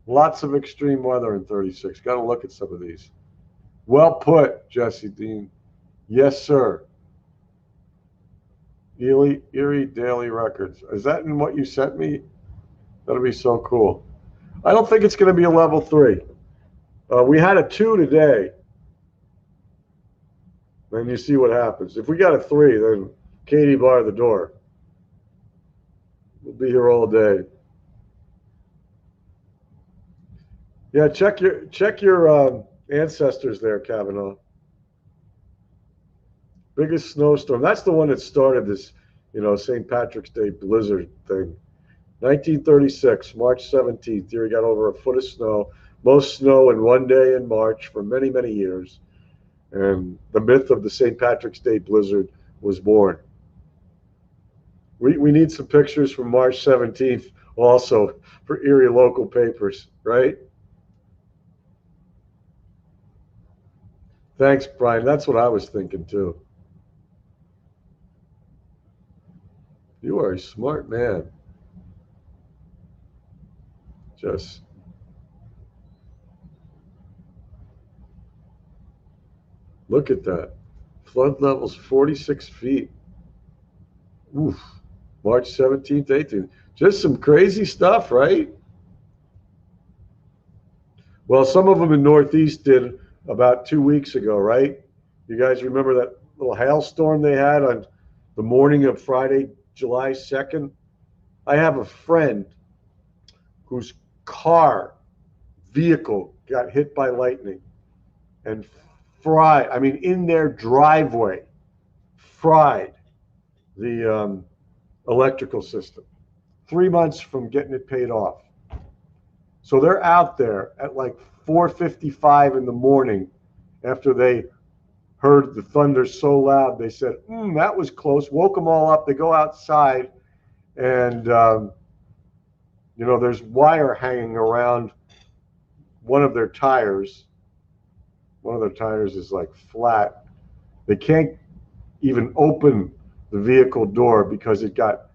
Lots of extreme weather in 36. Got to look at some of these. Well put, Jesse Dean. Yes, sir. Erie Daily Records. Is that in what you sent me? That'll be so cool. I don't think it's going to be a level 3. We had a 2 today. And you see what happens. If we got a 3, then Katie bar the door. We'll be here all day. Yeah, check your ancestors there, Kavanaugh. Biggest snowstorm. That's the one that started this, St. Patrick's Day blizzard thing. 1936, March 17th. Here we got over a foot of snow. Most snow in one day in March for many, many years. And the myth of the St. Patrick's Day blizzard was born. We need some pictures from March 17th also for Erie local papers, right? Thanks, Brian. That's what I was thinking too. You are a smart man. Just look at that. Flood levels 46 feet. Oof. March 17th, 18th. Just some crazy stuff, right? Well, some of them in Northeast did about 2 weeks ago, right? You guys remember that little hailstorm they had on the morning of Friday, July 2nd? I have a friend whose vehicle got hit by lightning and in their driveway, fried the electrical system. 3 months from getting it paid off. So they're out there at like 4:55 in the morning after they heard the thunder so loud. They said, that was close. Woke them all up. They go outside and, there's wire hanging around one of their tires. One of their tires is like flat. They can't even open the vehicle door because it got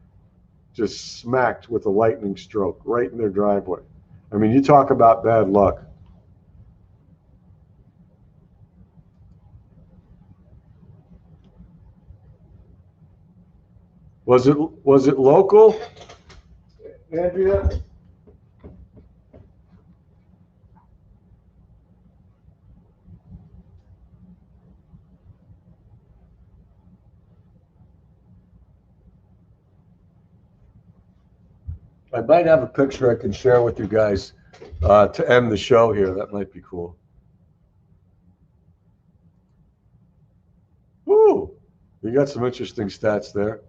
just smacked with a lightning stroke right in their driveway. I mean, you talk about bad luck. Was it local, Andrea? I might have a picture I can share with you guys to end the show here. That might be cool. Woo! You got some interesting stats there.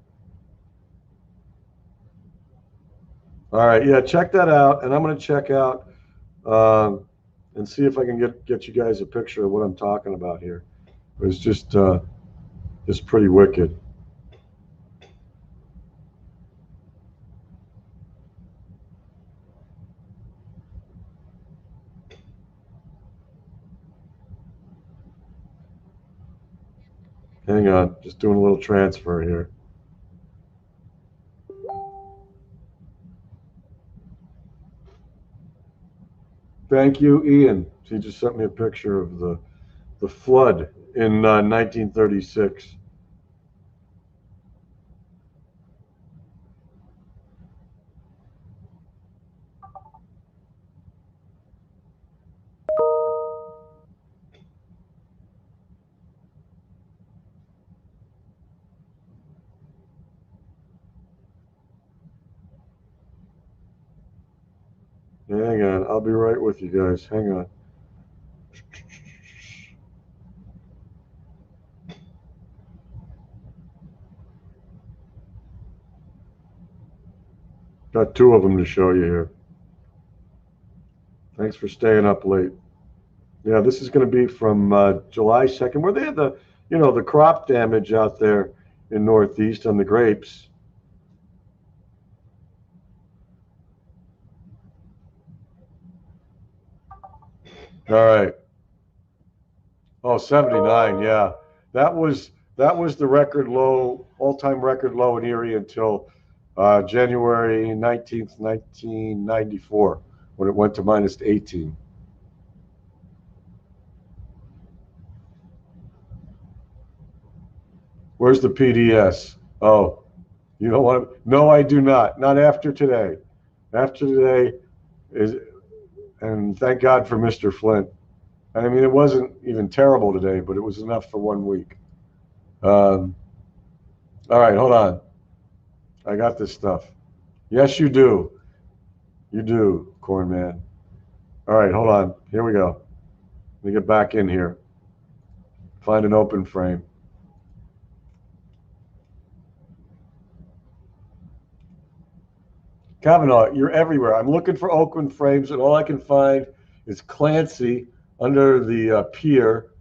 All right, yeah, check that out, and I'm going to check out and see if I can get you guys a picture of what I'm talking about here. It's just pretty wicked. Hang on, just doing a little transfer here. Thank you, Ian. He just sent me a picture of the flood in 1936. Hang on, I'll be right with you guys. Hang on. Got two of them to show you here. Thanks for staying up late. Yeah, this is going to be from July 2nd, where they had the crop damage out there in Northeast on the grapes. All right. Oh, 79, yeah. That was the record low, all-time record low in Erie until January 19th, 1994, when it went to minus 18. Where's the PDS? Oh, you don't want to? No, I do not. Not after today. After today is, and thank God for Mr. Flint. I mean, it wasn't even terrible today, but it was enough for 1 week. All right, hold on. I got this stuff. Yes, you do. You do, Corn Man. All right, hold on. Here we go. Let me get back in here. Find an open frame. Kavanaugh, you're everywhere. I'm looking for Oakland frames, and all I can find is Clancy under the pier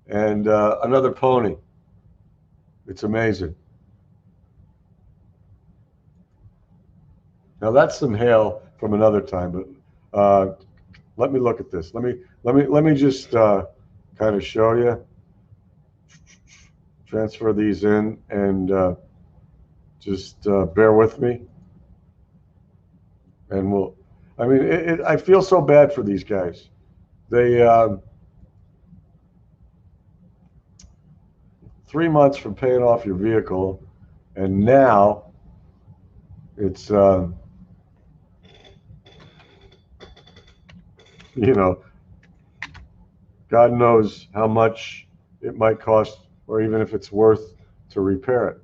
and another pony. It's amazing. Now that's some hail from another time, but let me look at this. Let me just kind of show you. Transfer these in and just bear with me. And we'll, I mean, I feel so bad for these guys. They 3 months from paying off your vehicle, and now it's God knows how much it might cost, or even if it's worth to repair it.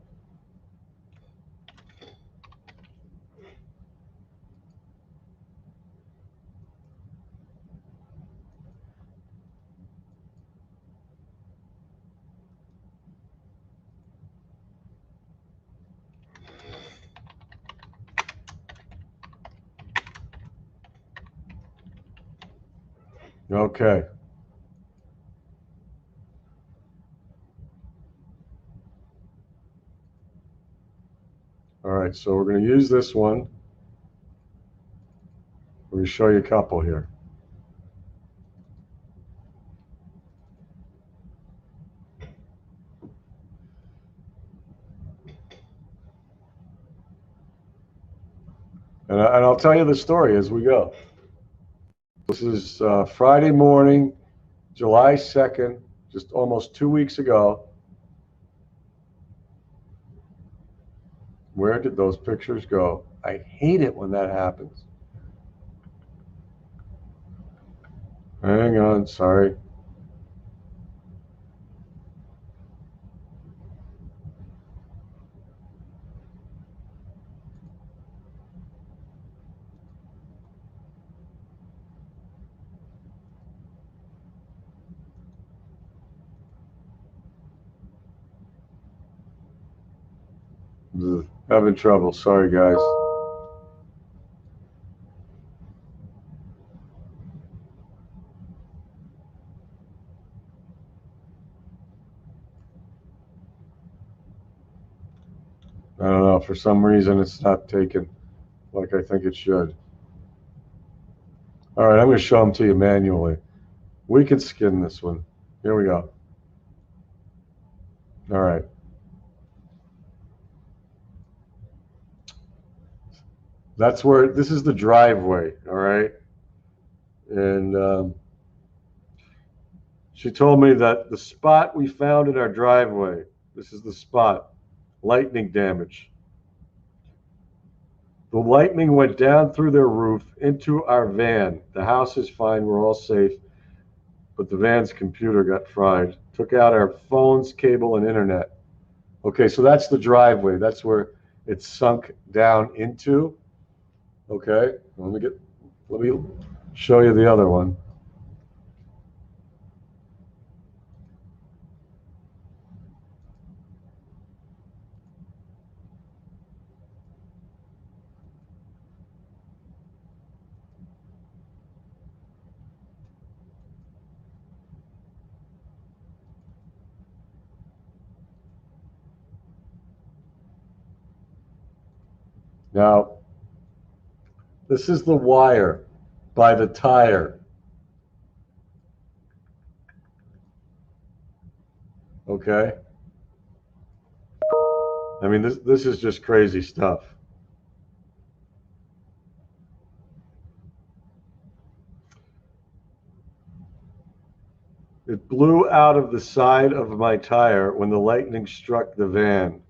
Okay. All right, so we're going to use this one. We're going to show you a couple here. And I'll tell you the story as we go. This is Friday morning, July 2nd, just almost 2 weeks ago. Where did those pictures go? I hate it when that happens. Hang on, sorry. Having trouble. Sorry, guys. I don't know. For some reason, it's not taken like I think it should. All right, I'm going to show them to you manually. We can skin this one. Here we go. All right. That's where, this is the driveway, all right? And she told me that the spot we found in our driveway, this is the spot, lightning damage. The lightning went down through their roof into our van. The house is fine, we're all safe, but the van's computer got fried. Took out our phones, cable, and internet. Okay, so that's the driveway. That's where it's sunk down into. Okay, let me show you the other one. Now, this is the wire by the tire. Okay? I mean, this is just crazy stuff. It blew out of the side of my tire when the lightning struck the van.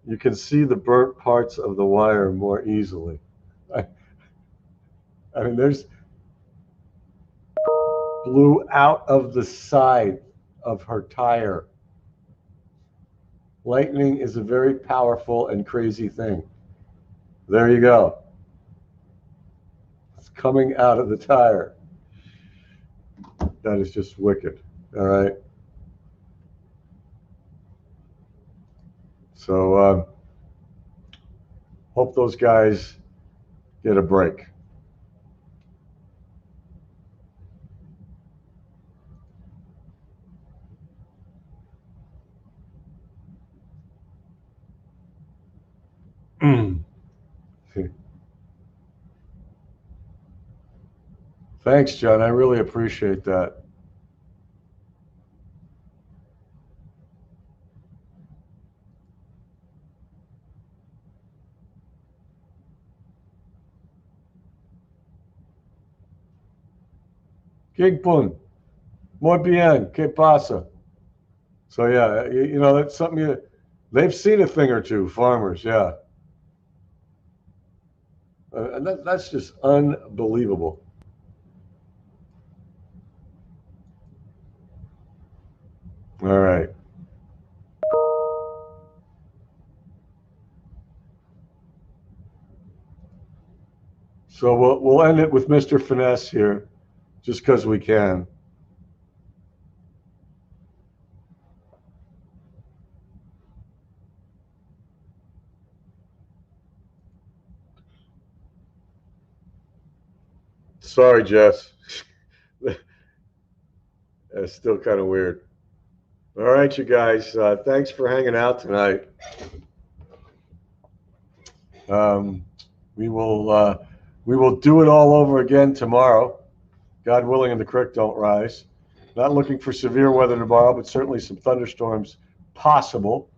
You can see the burnt parts of the wire more easily. I mean, there's blew out of the side of her tire. Lightning is a very powerful and crazy thing. There you go. It's coming out of the tire. That is just wicked. All right. So hope those guys get a break. Thanks, John. I really appreciate that. Gigpun. Muy bien. ¿Qué pasa? So yeah, you know, that's something they've seen a thing or two, farmers, yeah. And that's just unbelievable. All right. So we'll end it with Mr. Finesse here, just because we can. Sorry, Jess. It's still kind of weird. All right, you guys. Thanks for hanging out tonight. Um, we will do it all over again tomorrow, God willing, and the creek don't rise. Not looking for severe weather tomorrow, but certainly some thunderstorms possible,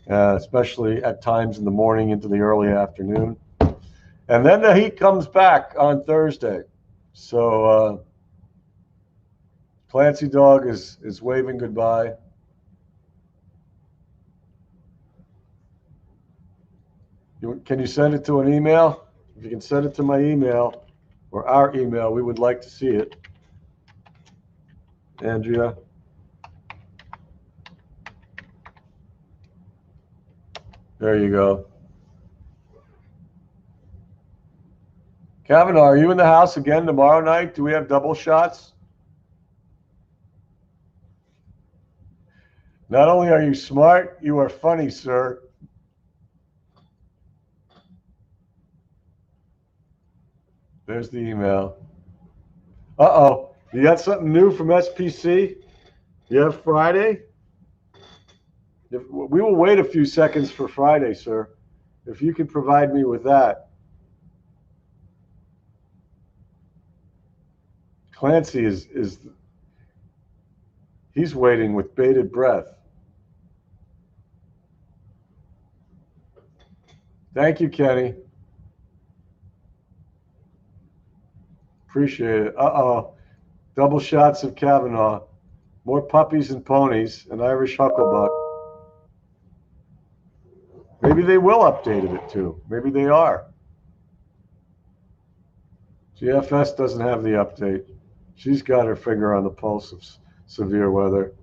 especially at times in the morning into the early afternoon. And then the heat comes back on Thursday. So Clancy Dog is waving goodbye. Can you send it to an email? If you can send it to my email or our email, we would like to see it. Andrea. There you go. Kavanaugh, are you in the house again tomorrow night? Do we have double shots? Not only are you smart, you are funny, sir. There's the email. Uh-oh. You got something new from SPC? You have Friday? We will wait a few seconds for Friday, sir. If you can provide me with that. Clancy is he's waiting with bated breath. Thank you, Kenny. Appreciate it. Uh-oh. Double shots of Kavanaugh. More puppies and ponies. An Irish hucklebuck. Maybe they will update it too. Maybe they are. GFS doesn't have the update. She's got her finger on the pulse of severe weather.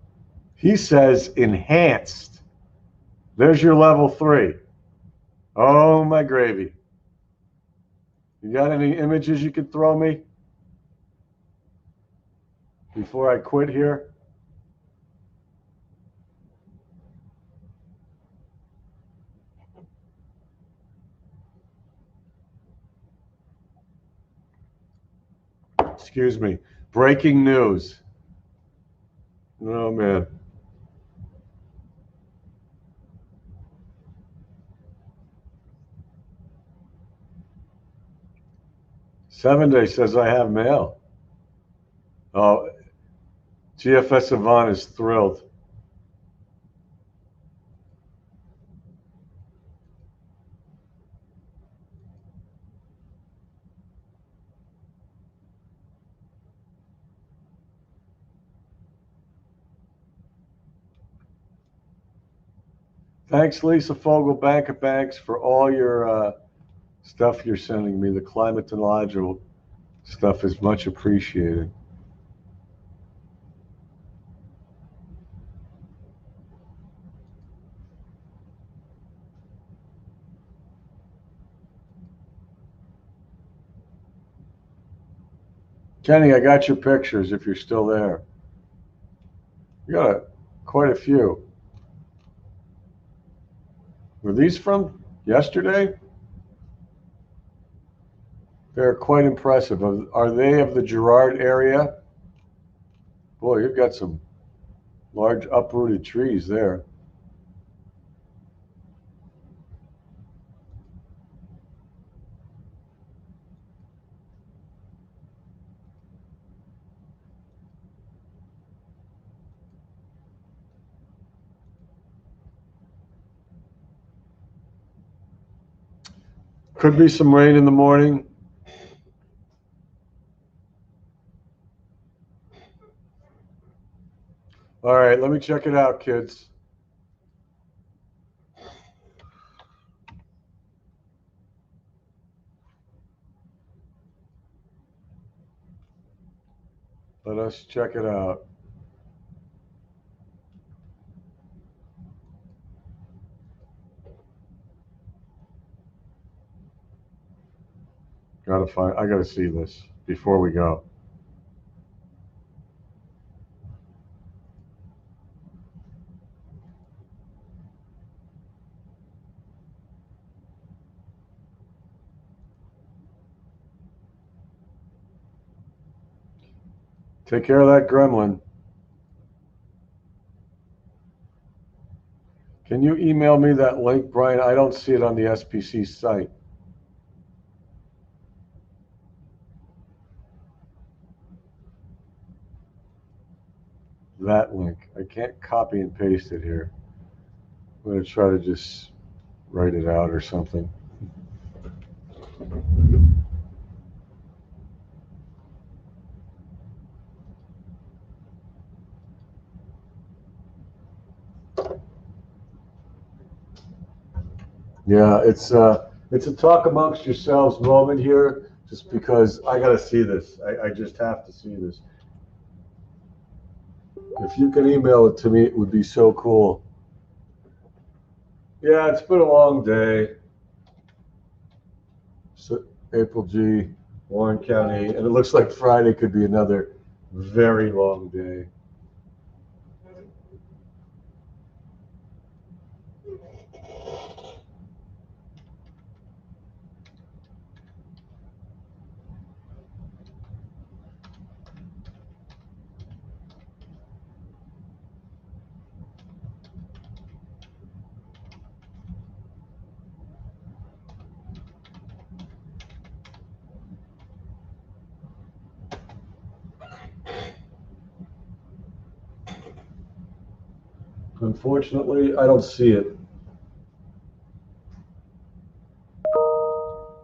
He says enhanced. There's your level 3. Oh, my gravy. You got any images you could throw me before I quit here? Excuse me. Breaking news. Oh, man. Seven-Day says I have mail. Oh, GFS Yvonne is thrilled. Thanks, Lisa Fogel, Bank of Banks, for all your stuff you're sending me. The climatological stuff is much appreciated. Kenny, I got your pictures if you're still there. You got quite a few. Were these from yesterday? They're quite impressive. Are they of the Girard area? Boy, you've got some large uprooted trees there. Could be some rain in the morning. All right, let me check it out, kids. Let us check it out. I gotta see this before we go. Take care of that gremlin. Can you email me that link, Brian? I don't see it on the SPC site. That link. I can't copy and paste it here. I'm going to try to just write it out or something. Yeah, it's a talk amongst yourselves moment here, just because I got to see this. I just have to see this. If you can email it to me, it would be so cool. Yeah, it's been a long day. So, April G, Warren County, and it looks like Friday could be another very long day. Unfortunately, I don't see it.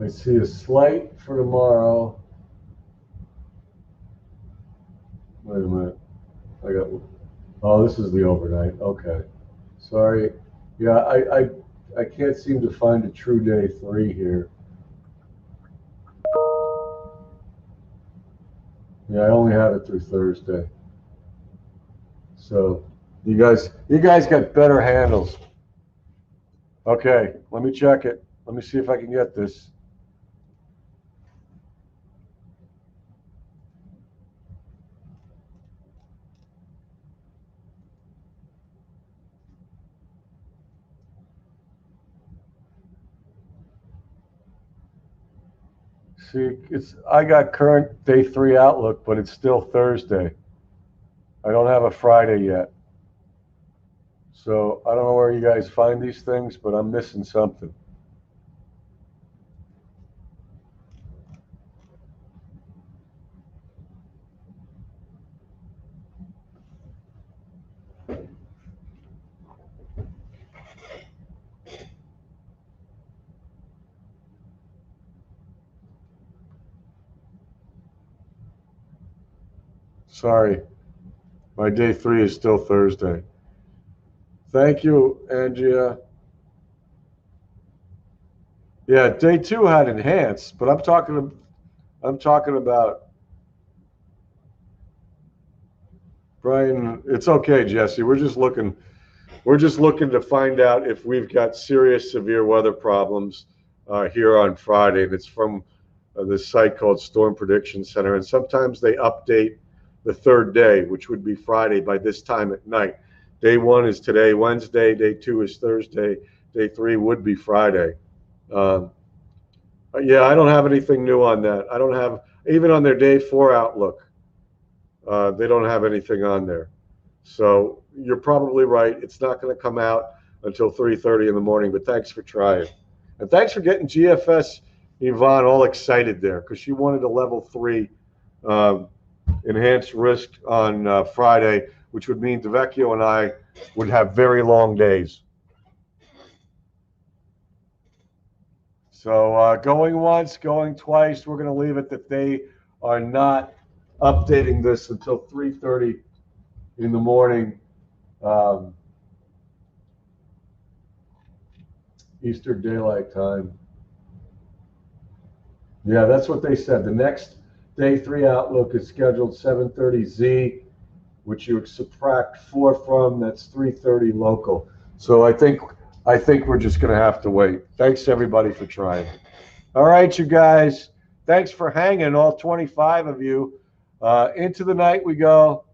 I see a slight for tomorrow. Wait a minute. I got. Oh, this is the overnight. Okay. Sorry. Yeah, I can't seem to find a true day 3 here. Yeah, I only have it through Thursday. So you guys got better handles. Okay, let me check it. Let me see if I can get this. See, I got current day 3 outlook, but it's still Thursday. I don't have a Friday yet. So I don't know where you guys find these things, but I'm missing something. Sorry, my day 3 is still Thursday. Thank you, Angia. Yeah, day 2 had enhanced, but I'm talking about Brian. It's okay, Jesse. We're just looking to find out if we've got serious, severe weather problems here on Friday, and it's from this site called Storm Prediction Center. And sometimes they update the third day, which would be Friday by this time at night. Day 1 is today, Wednesday. Day 2 is Thursday. Day 3 would be Friday. Um, yeah, I don't have anything new on that. I don't have even on their day 4 outlook. They don't have anything on there. So you're probably right. It's not going to come out until 3:30 in the morning. But thanks for trying, and thanks for getting GFS Yvonne all excited there because she wanted a level 3 um, enhanced risk on Friday, which would mean DeVecchio and I would have very long days. So going once, going twice. We're going to leave it that they are not updating this until 3:30 in the morning. Um, Eastern Daylight Time. Yeah, that's what they said. The next day 3 outlook is scheduled 7:30 Z, which you subtract 4 from. That's 3:30 local. So I think we're just going to have to wait. Thanks everybody for trying. All right, you guys. Thanks for hanging, all 25 of you. Into the night we go,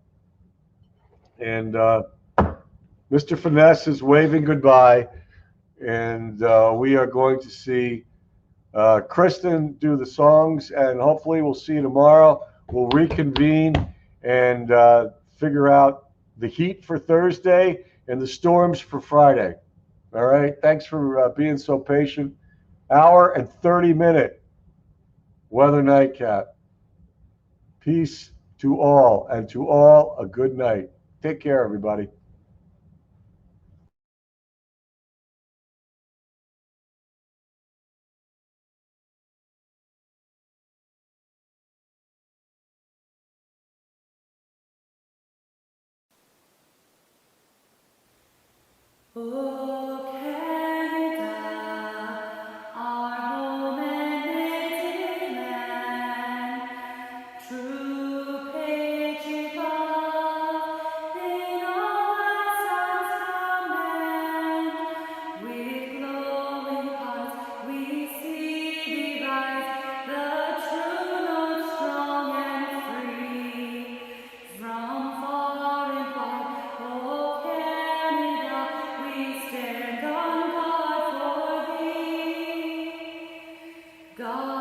and Mr. Finesse is waving goodbye, and we are going to see Kristen do the songs, and hopefully we'll see you tomorrow. We'll reconvene and figure out the heat for Thursday and the storms for Friday. All right. Thanks for being so patient. Hour and 30-minute weather nightcap. Peace to all, and to all a good night. Take care, everybody.
Oh, Canada, our home and native land, true patriot love in all thy sons command. With glowing hearts we see thee rise, the true north strong and free. From far and wide, oh Canada, we stand on guard for thee. God